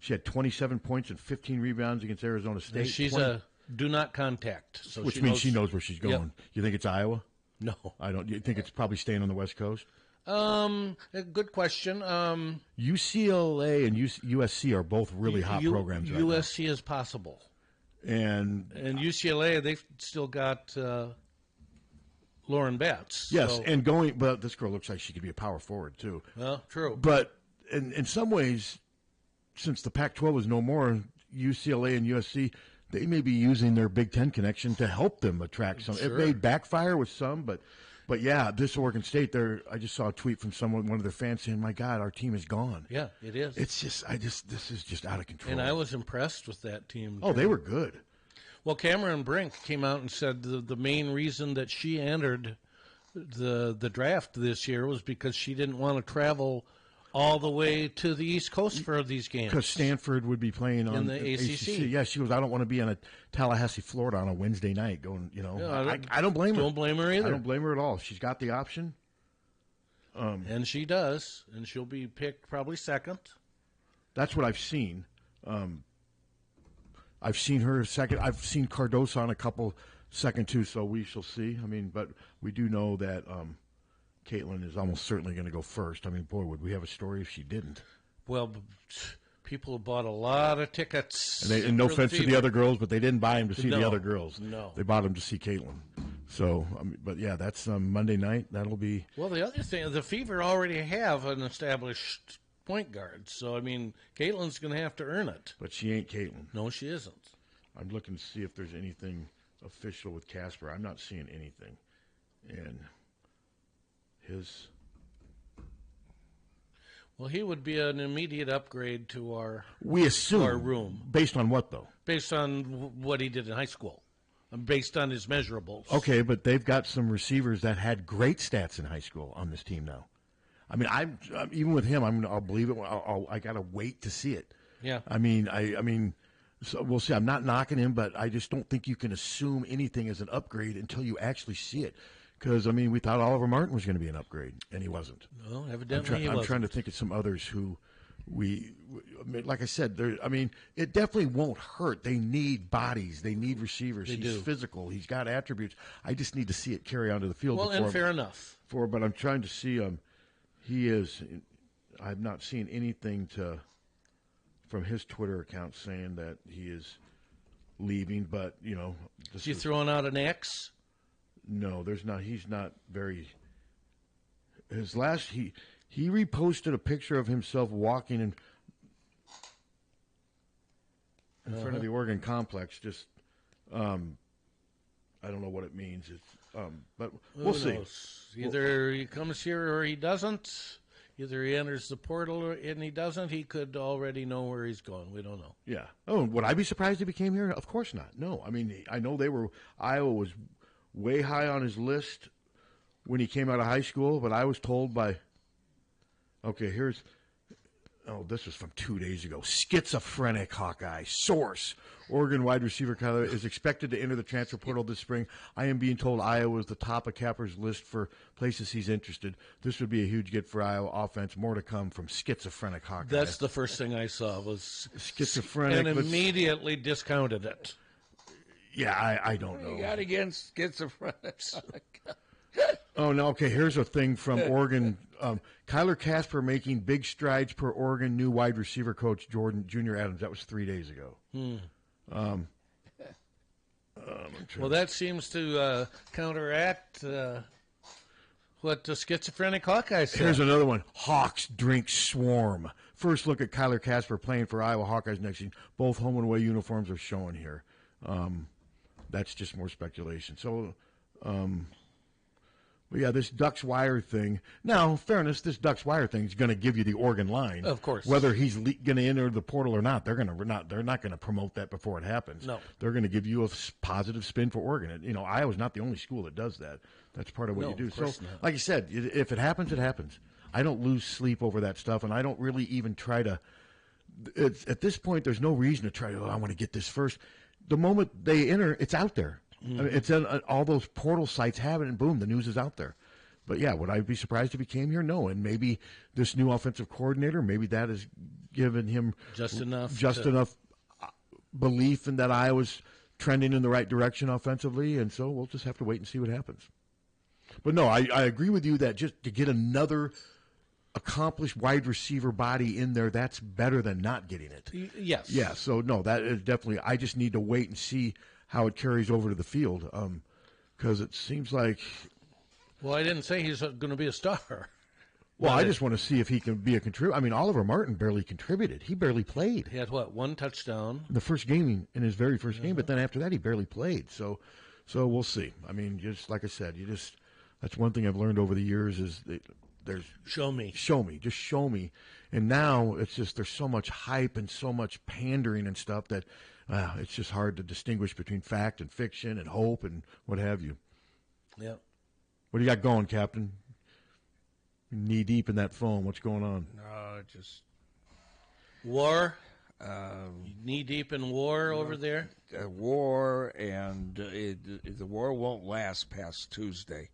C: had 27 points and 15 rebounds against Arizona State.
B: And she's a do not contact, so
C: which means she knows where she's going. Yep. You think it's Iowa?
B: No,
C: I don't. You think it's probably staying on the West Coast?
B: A good question.
C: UCLA and USC are both really hot programs right
B: USC now. Is possible.
C: And
B: UCLA, they've still got Lauren Betts.
C: Yes, but this girl looks like she could be a power forward, too.
B: Well, true.
C: But in some ways, since the Pac-12 is no more, UCLA and USC, they may be using their Big Ten connection to help them attract some.
B: Sure.
C: It may backfire with some, but yeah, this Oregon State. I just saw a tweet from one of their fans saying, "My God, our team is gone."
B: Yeah, it is.
C: It's this is just out of control.
B: And I was impressed with that team.
C: Oh, they were good.
B: Well, Cameron Brink came out and said the main reason that she entered the draft this year was because she didn't want to travel all the way to the East Coast for these games.
C: Because Stanford would be playing on
B: in the ACC.
C: Yeah, she goes, I don't want to be in Tallahassee, Florida on a Wednesday night going,
B: Yeah,
C: I don't blame her.
B: Don't blame her either.
C: I don't blame her at all. She's got the option.
B: And she does, and she'll be picked probably second.
C: That's what I've seen. I've seen her second. I've seen Cardoso on a couple second too, so we shall see. I mean, but we do know that Caitlin is almost certainly going to go first. I mean, boy, would we have a story if she didn't.
B: Well, people bought a lot of tickets.
C: And no offense to the other girls, but they didn't buy them to see the other girls.
B: No.
C: They bought them to see Caitlin. So, but yeah, that's Monday night. That'll be.
B: Well, the other thing, the Fever already have an established point guard. So, I mean, Caitlin's going to have to earn it.
C: But she ain't Caitlin.
B: No, she isn't.
C: I'm looking to see if there's anything official with Casper. I'm not seeing anything. And his.
B: Well, he would be an immediate upgrade to our room.
C: Based on what, though?
B: Based on what he did in high school. Based on his measurables.
C: Okay, but they've got some receivers that had great stats in high school on this team now. I mean, I'm even with him. I'll believe it. I got to wait to see it.
B: Yeah.
C: I mean, so we'll see. I'm not knocking him, but I just don't think you can assume anything as an upgrade until you actually see it. Because, I mean, we thought Oliver Martin was going to be an upgrade, and he wasn't.
B: No, evidently he wasn't.
C: I'm trying to think of some others who like I said, it definitely won't hurt. They need bodies. They need receivers. He's physical. He's got attributes. I just need to see it carry onto the field.
B: Well, and fair enough.
C: But I'm trying to see he is – I've not seen anything from his Twitter account saying that he is leaving, but,
B: Is he throwing out an X?
C: No, there's not. He's not very. His last he reposted a picture of himself walking in front of the Oregon complex. Just, I don't know what it means. It's, but we'll see.
B: Either he comes here or he doesn't. Either he enters the portal and he doesn't. He could already know where he's going. We don't know.
C: Yeah. Oh, would I be surprised if he came here? Of course not. No. I mean, I know Iowa was way high on his list when he came out of high school, but I was told by, this was from 2 days ago. Schizophrenic Hawkeye. Source. Oregon wide receiver Kyler is expected to enter the transfer portal this spring. I am being told Iowa is the top of Capper's list for places he's interested. This would be a huge get for Iowa offense. More to come from Schizophrenic Hawkeye.
B: That's the first thing I saw was
C: schizophrenic.
B: And immediately discounted it.
C: Yeah, I don't know.
A: You got against schizophrenics.
C: Oh, no. Okay, here's a thing from Oregon. Kyler Casper making big strides per Oregon new wide receiver coach Jordan Jr. Adams. That was 3 days ago.
B: Well, that seems to counteract what the Schizophrenic Hawkeye said.
C: Here's another one. Hawks drink swarm. First look at Kyler Casper playing for Iowa Hawkeyes next season. Both home and away uniforms are shown here. That's just more speculation. So, but yeah, this Ducks Wire thing. Now, in fairness, this Ducks Wire thing is going to give you the Oregon line.
B: Of course.
C: Whether he's going to enter the portal or not, they're not going to promote that before it happens.
B: No.
C: They're going to give you a positive spin for Oregon. Iowa's not the only school that does that. That's part of what you do. So, like you said, if it happens, it happens. I don't lose sleep over that stuff, and I don't really even try to. At this point, there's no reason to try to. I want to get this first. The moment they enter, it's out there. Mm-hmm. I mean, it's in all those portal sites have it, and boom, the news is out there. But yeah, would I be surprised if he came here? No. And maybe this new offensive coordinator, maybe that has given him
B: just enough
C: belief in that Iowa's trending in the right direction offensively, and so we'll just have to wait and see what happens. But no, I agree with you that just to get another accomplished wide receiver body in there, that's better than not getting it.
B: Yes.
C: Yeah, so no, that is definitely, I just need to wait and see how it carries over to the field, because it seems like...
B: Well, I didn't say he's going to be a star.
C: Well, I just want to see if he can be a contributor. I mean, Oliver Martin barely contributed. He barely played.
B: He had, what, 1 touchdown?
C: The first game, in his very first game, but then after that he barely played. So we'll see. I mean, just like I said, that's one thing I've learned over the years is there's
B: show me.
C: Just show me. And now it's just there's so much hype and so much pandering and stuff that it's just hard to distinguish between fact and fiction and hope and what have you.
B: Yeah.
C: What do you got going, Captain? Knee deep in that phone. What's going on?
A: Just
B: war. Knee deep in war over there.
A: War, and the war won't last past Tuesday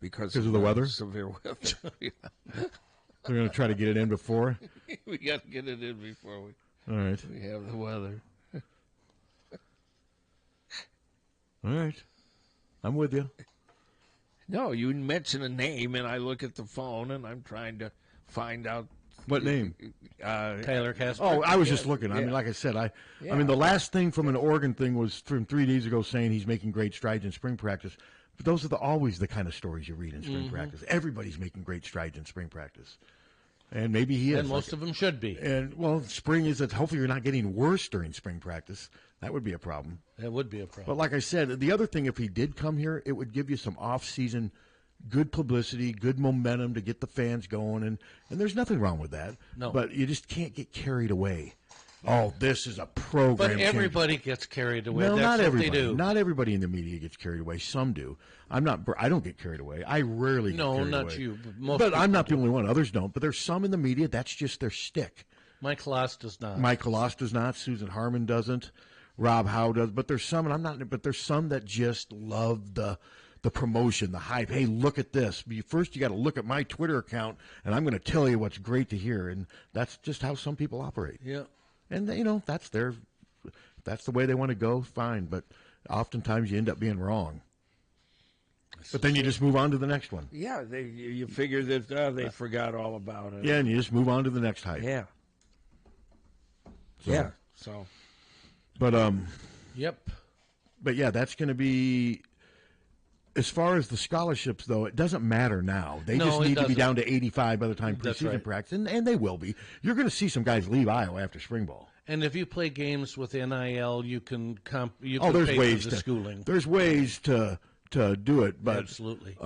A: because
C: of the weather.
A: Severe weather.
C: They're going to try to get it in before.
A: We got to get it in before
C: All right.
A: we have the weather.
C: All right, I'm with you.
A: No, you mention a name, and I look at the phone, and I'm trying to find out
C: what name.
B: Tyler Casper.
C: Oh, I was just looking. I mean, like I said, I mean, the last thing from an Oregon thing was from 3 days ago saying he's making great strides in spring practice. But those are always the kind of stories you read in spring practice. Everybody's making great strides in spring practice. And maybe he is.
B: And most of them should be.
C: And, well, spring is that hopefully you're not getting worse during spring practice. That would be a problem.
B: That would be a problem.
C: But like I said, the other thing, if he did come here, it would give you some off-season good publicity, good momentum to get the fans going. And there's nothing wrong with that.
B: No.
C: But you just can't get carried away. Oh, this is a program.
B: But everybody gets carried away.
C: No,
B: That's
C: not
B: what
C: everybody.
B: they do.
C: Not everybody in the media gets carried away. Some do. I don't get carried away. I rarely get carried away.
B: No, not you.
C: But I'm not the only one. Others don't. But there's some in the media, that's just their shtick.
B: Mike Loss does not.
C: Mike Loss does not. Susan Harmon doesn't. Rob Howe does. But there's some, and I'm not. But there's some that just love the promotion, the hype. Hey, look at this. First, you got to look at my Twitter account, and I'm going to tell you what's great to hear. And that's just how some people operate.
B: Yeah.
C: And that's the way they want to go. Fine, but oftentimes you end up being wrong. But then you just move on to the next one.
A: Yeah, you figure that they forgot all about it.
C: Yeah, and you just move on to the next hype.
A: Yeah.
C: So,
A: yeah. So.
C: But
B: Yep.
C: But yeah, that's going to be. As far as the scholarships, though, it doesn't matter now. They just need to be down to 85 by the time preseason practice, and they will be. You're going to see some guys leave Iowa after spring ball.
B: And if you play games with NIL, you can
C: there's
B: pay
C: ways
B: for the schooling.
C: There's ways to do it, but
B: absolutely.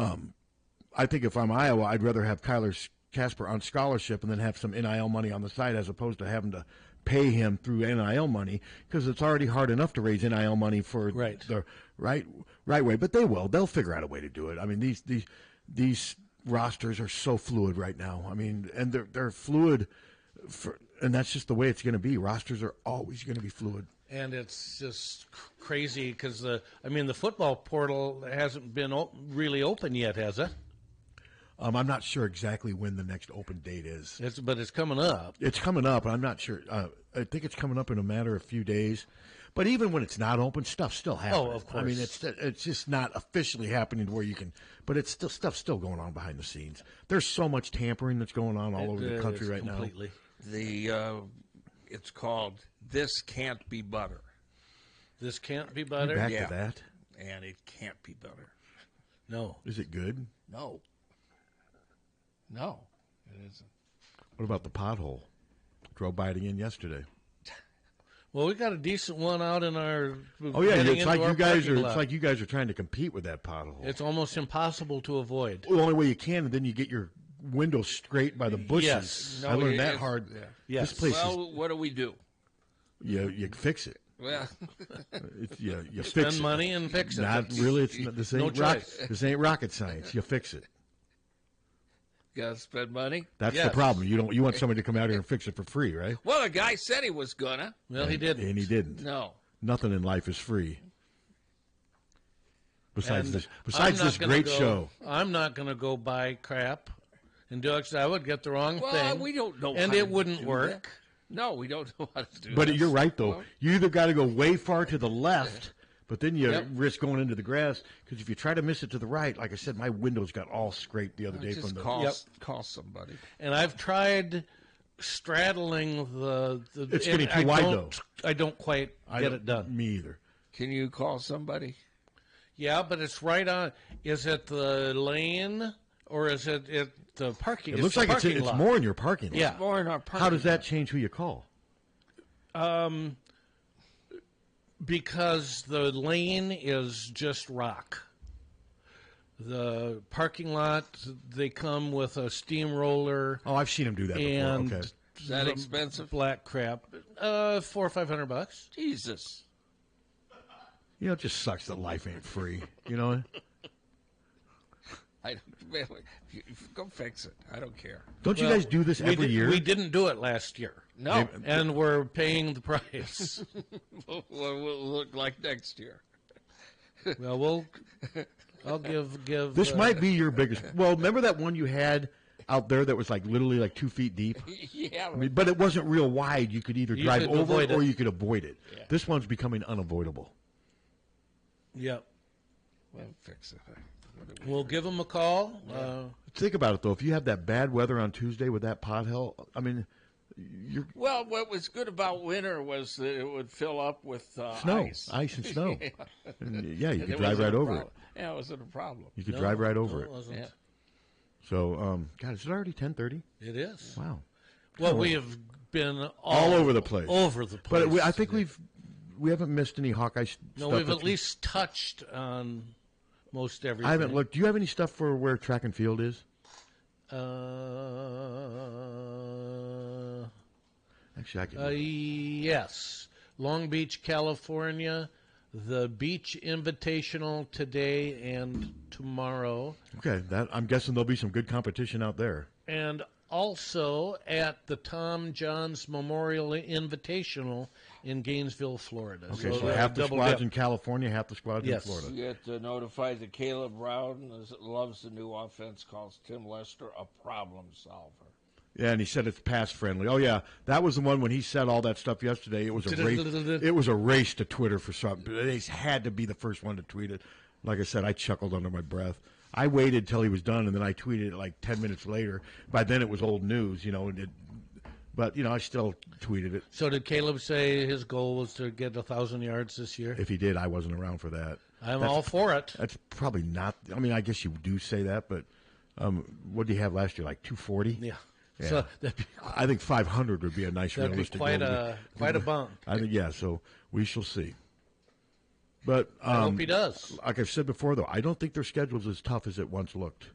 C: I think if I'm Iowa, I'd rather have Kyler Casper on scholarship and then have some NIL money on the side as opposed to having to pay him through NIL money because it's already hard enough to raise NIL money for the right way. But they'll figure out a way to do it. I mean, these rosters are so fluid right now. I mean, and they're fluid, and that's just the way it's going to be. Rosters are always going to be fluid.
B: And it's just crazy because the football portal hasn't been really open yet, has it?
C: I'm not sure exactly when the next open date is.
B: But it's coming up.
C: It's coming up. I'm not sure. I think it's coming up in a matter of a few days. But even when it's not open, stuff's still happening.
B: Oh, of course.
C: I mean, it's just not officially happening to where you can. But it's still stuff's still going on behind the scenes. There's so much tampering that's going on all over the country right
B: completely.
C: now.
A: It's called This Can't Be Butter.
B: This can't be butter.
C: Back to that,
A: and it can't be butter.
B: No.
C: Is it good?
A: No. No, it isn't.
C: What about the pothole? Drove by it again yesterday.
B: Well, we got a decent one out in our.
C: Oh yeah, it's like you guys are. It's like you guys are trying to compete with that pothole.
B: It's almost impossible to avoid.
C: Well, the only way you can, and then you get your window straight by the bushes.
B: Yes,
C: I learned that hard.
A: Yeah.
B: Yes.
C: This place
A: well, what do we do?
C: You fix it.
A: Well,
C: you fix
B: spend money and fix it.
C: Not really. This ain't this ain't rocket science. You fix it.
A: Got to spend money.
C: That's the problem. You want somebody to come out here and fix it for free, right?
A: Well, the guy said he was gonna.
B: Well, he didn't.
C: And he didn't.
A: No.
C: Nothing in life is free. Besides this great show.
B: I'm not going to go buy crap and do it. I would get the wrong thing.
A: Well, we don't know.
B: And
A: how
B: it
A: to
B: wouldn't
A: do
B: work.
A: That. No, we don't know how to do
C: But
A: that.
C: you're right, though. You either got to go way far to the left, but then you risk going into the grass. Because if you try to miss it to the right, like I said, my windows got all scraped the other day from the.
A: Call somebody.
B: And I've tried straddling the.
C: It's getting too wide, though.
B: I don't quite get it done.
C: Me either.
A: Can you call somebody?
B: Yeah, but it's right on. Is it the lane Or is it the parking?
C: It looks like it's
B: lot.
C: more in your parking lot.
B: Yeah.
A: It's more in our parking
C: How does that
A: lot.
C: change who you call?
B: Because the lane is just rock. The parking lot, they come with a steamroller.
C: Oh, I've seen them do that
B: and
C: before. Okay.
A: Is that expensive?
B: Black crap. $400 or $500.
A: Jesus.
C: You know, it just sucks that life ain't free. You know?
A: Go fix it. I don't care.
C: Don't you guys do this every year?
B: We didn't do it last year.
A: No.
B: And we're paying the price.
A: We'll look like next year.
B: Well, I'll give.
C: This might be your biggest. Well, remember that one you had out there that was like literally like 2 feet deep?
A: Yeah.
C: I mean, but it wasn't real wide. You could either drive over it or you could avoid it.
A: Yeah.
C: This one's becoming unavoidable.
B: Yep.
A: We'll fix it.
B: We'll give them a call.
C: Think about it, though. If you have that bad weather on Tuesday with that pothole, I mean, you're...
A: Well, what was good about winter was that it would fill up with
C: snow.
A: ice
C: And snow.
A: Yeah.
C: And, yeah, you
A: And
C: could
A: it
C: drive
A: wasn't
C: right
A: a
C: over
A: problem.
C: it.
A: Yeah, it wasn't a problem.
C: You could drive right over
B: it
C: it.
B: wasn't.
A: Yeah.
C: So, God, is it already 10:30?
B: It is.
C: Wow.
B: Well, we have been
C: all over the place.
B: Over the place.
C: But I think we haven't missed any Hawkeye stuff.
B: No, we've at least touched on most everything.
C: I haven't looked. Do you have any stuff for where track and field is? Actually, I can.
B: Yes. Long Beach, California. The Beach Invitational today and tomorrow.
C: Okay, I'm guessing there'll be some good competition out there.
B: And also at the Tom Johns Memorial Invitational in Gainesville, Florida.
C: Okay, so half the squad's in California, half the squad's in
B: Yes.
C: Florida.
A: You get notified that Caleb Rowden loves the new offense, calls Tim Lester a problem solver.
C: Yeah, and he said it's pass friendly. Oh yeah, that was the one when he said all that stuff yesterday. It was a race. It was a race to Twitter for something. They had to be the first one to tweet it. Like I said, I chuckled under my breath. I waited till he was done, and then I tweeted it like 10 minutes later. By then, it was old news, you know. But I still tweeted it.
B: So did Caleb say his goal was to get 1,000 yards this year?
C: If he did, I wasn't around for that.
B: I'm all for it.
C: That's probably not. I mean, I guess you do say that, but what did he have last year? Like 240?
B: Yeah.
C: Yeah.
B: So
C: I think 500 would be a nice realistic goal.
B: Quite a bump.
C: I think, yeah, so we shall see. But
B: I hope he does.
C: Like I've said before, though, I don't think their schedule's as tough as it once looked.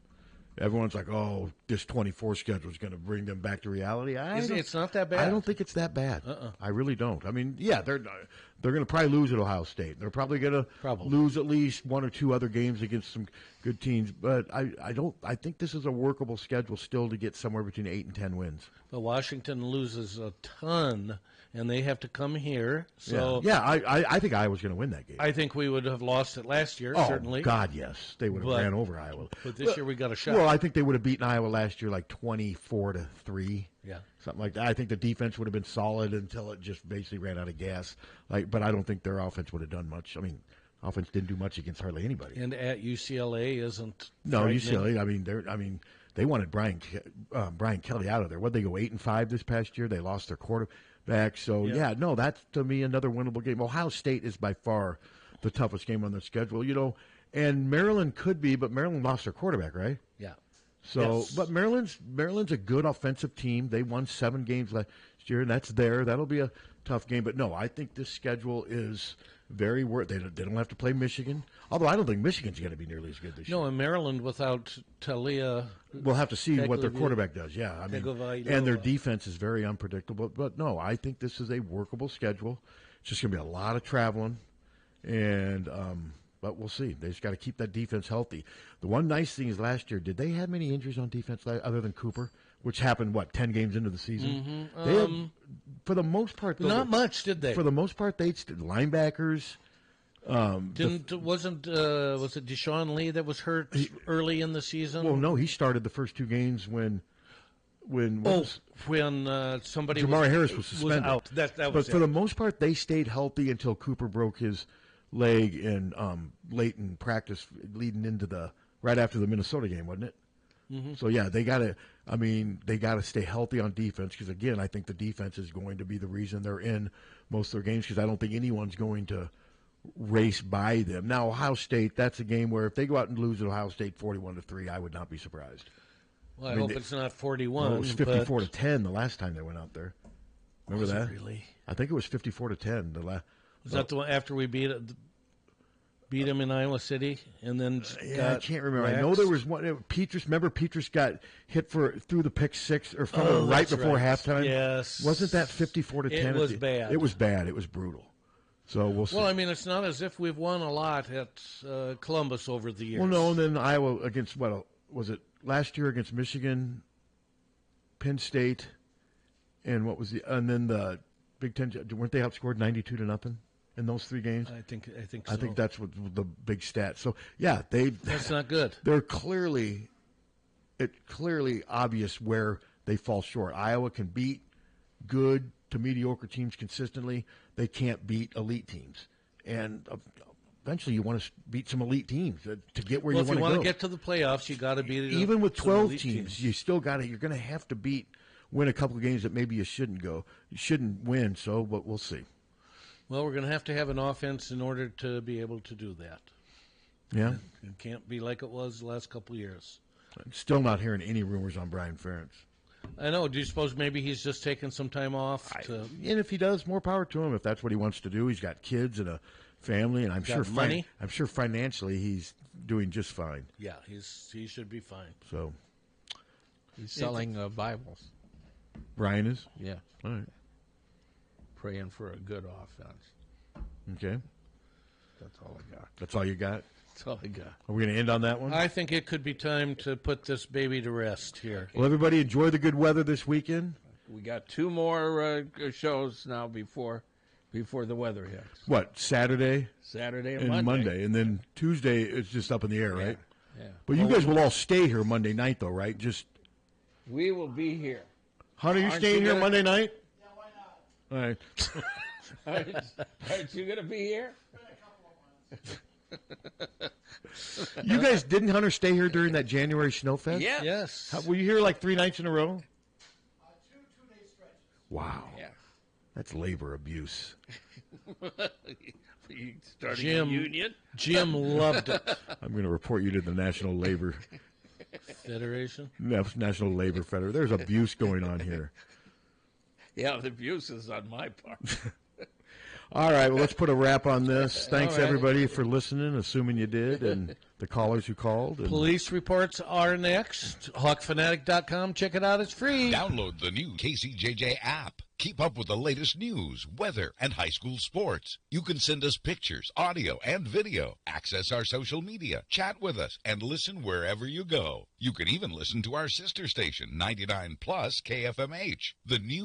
C: Everyone's like, oh, this 24 schedule is going to bring them back to reality.
B: It's not that bad.
C: I don't think it's that bad. I really don't. I mean, yeah, they're going to probably lose at Ohio State. They're probably going to lose at least one or two other games against some good teams. But I think this is a workable schedule still to get somewhere between 8 and 10 wins.
B: But Washington loses a ton, and they have to come here. So
C: yeah, I think Iowa's going to win that game.
B: I think we would have lost it last year, certainly.
C: God, yes. They would have ran over Iowa.
B: But this year we got a shot.
C: Well, I think they would have beaten Iowa last year like 24-3.
B: Yeah.
C: Something like that. I think the defense would have been solid until it just basically ran out of gas. But I don't think their offense would have done much. I mean, offense didn't do much against hardly anybody.
B: And at UCLA isn't.
C: No, UCLA. I mean, they wanted Brian Kelly out of there. What, they go 8-5 this past year? They lost their quarterback. So no, that's to me another winnable game. Ohio State is by far the toughest game on their schedule. And Maryland could be, but Maryland lost their quarterback, right?
B: Yeah.
C: So,
B: yes.
C: But Maryland's a good offensive team. They won 7 games last year, and that's there. That'll be a tough game. But no, I think this schedule is very worth. They don't have to play Michigan. Although I don't think Michigan's going to be nearly as good this year.
B: No, and Maryland without Talia.
C: We'll have to see what their quarterback does. Yeah, I mean, and their defense is very unpredictable. But no, I think this is a workable schedule. It's just going to be a lot of traveling, and but we'll see. They just got to keep that defense healthy. The one nice thing is last year, did they have many injuries on defense other than Cooper, which happened 10 games into the season?
B: Mm-hmm.
C: They had, for the most part,
B: not much, did they?
C: For the most part, they linebackers.
B: Was it Deshaun Lee that was hurt early in the season?
C: Well, no, he started the first 2 games when
B: somebody
C: Jamari Harris was suspended.
B: Was out.
C: But for the most part, they stayed healthy until Cooper broke his leg in late in practice, leading into right after the Minnesota game, wasn't it?
B: Mm-hmm.
C: So yeah, they got to stay healthy on defense because again, I think the defense is going to be the reason they're in most of their games because I don't think anyone's going to race by them. Now, Ohio State, that's a game where if they go out and lose at Ohio State 41-3, I would not be surprised.
B: Well, I hope it's not 41.
C: Well, it was 54-10 the last time they went out there. Remember
B: Was it
C: that?
B: really?
C: I think it was 54-10.
B: Was that the one after we beat them in Iowa City and then
C: I can't remember. I know there was one. Remember Petrus got hit through the pick six or right before halftime?
B: Yes.
C: Wasn't that 54-10?
B: It was bad.
C: It was bad. It was brutal. So we'll see.
B: Well, I mean, it's not as if we've won a lot at Columbus over the years.
C: Well, no, and then Iowa against, was it last year against Michigan, Penn State, and and then the Big Ten, weren't they outscored 92-0 in those three games?
B: I think so.
C: I think that's what the big stat. So, yeah,
B: that's not good.
C: They're clearly obvious where they fall short. Iowa can beat good to mediocre teams consistently. They can't beat elite teams. And eventually you want to beat some elite teams to get where you want to go.
B: If you want to get to the playoffs, you got to beat
C: even with 12 teams. You still got to. You're going to have to win a couple of games that maybe you shouldn't win. So, but we'll see.
B: Well, we're going to have an offense in order to be able to do that.
C: Yeah,
B: it can't be like it was the last couple of years.
C: I'm still not hearing any rumors on Brian Ferentz.
B: I know. Do you suppose maybe he's just taking some time off?
C: And if he does, more power to him. If that's what he wants to do, he's got kids and a family, and I'm sure
B: money.
C: I'm sure financially he's doing just fine.
B: Yeah, he should be fine.
C: So
A: he's selling Bibles.
C: Brian is?
A: Yeah.
C: All right.
A: Praying for a good offense.
C: Okay.
A: That's all I got.
C: That's all you got?
A: That's all I got.
C: Are we going to end on that one?
B: I think it could be time to put this baby to rest here.
C: Well, everybody enjoy the good weather this weekend.
A: We got two more shows now before the weather hits.
C: What, Saturday?
A: Saturday
C: and Monday. And then Tuesday is just up in the air, right?
A: Yeah.
C: But you guys will all stay here Monday night, though, right?
A: We will be here.
C: Hunter, you staying here Monday night?
E: Yeah, why not?
C: All right.
A: Aren't you going to be here?
C: You guys, didn't Hunter stay here during that January Snowfest?
A: Yeah.
B: Yes.
C: Were you here like 3 nights in a row?
E: Two-day stretches.
C: Wow.
A: Yeah.
C: That's labor abuse.
A: You starting a union?
B: Jim loved it.
C: I'm going to report you to the National Labor
B: Federation?
C: National Labor Federation. There's abuse going on here.
A: Yeah, the abuse is on my part.
C: All right, well, let's put a wrap on this. Thanks, everybody, for listening, assuming you did, and the callers who called.
B: Police reports are next. HawkFanatic.com. Check it out. It's free.
T: Download the new KCJJ app. Keep up with the latest news, weather, and high school sports. You can send us pictures, audio, and video. Access our social media, chat with us, and listen wherever you go. You can even listen to our sister station, 99 Plus KFMH. The new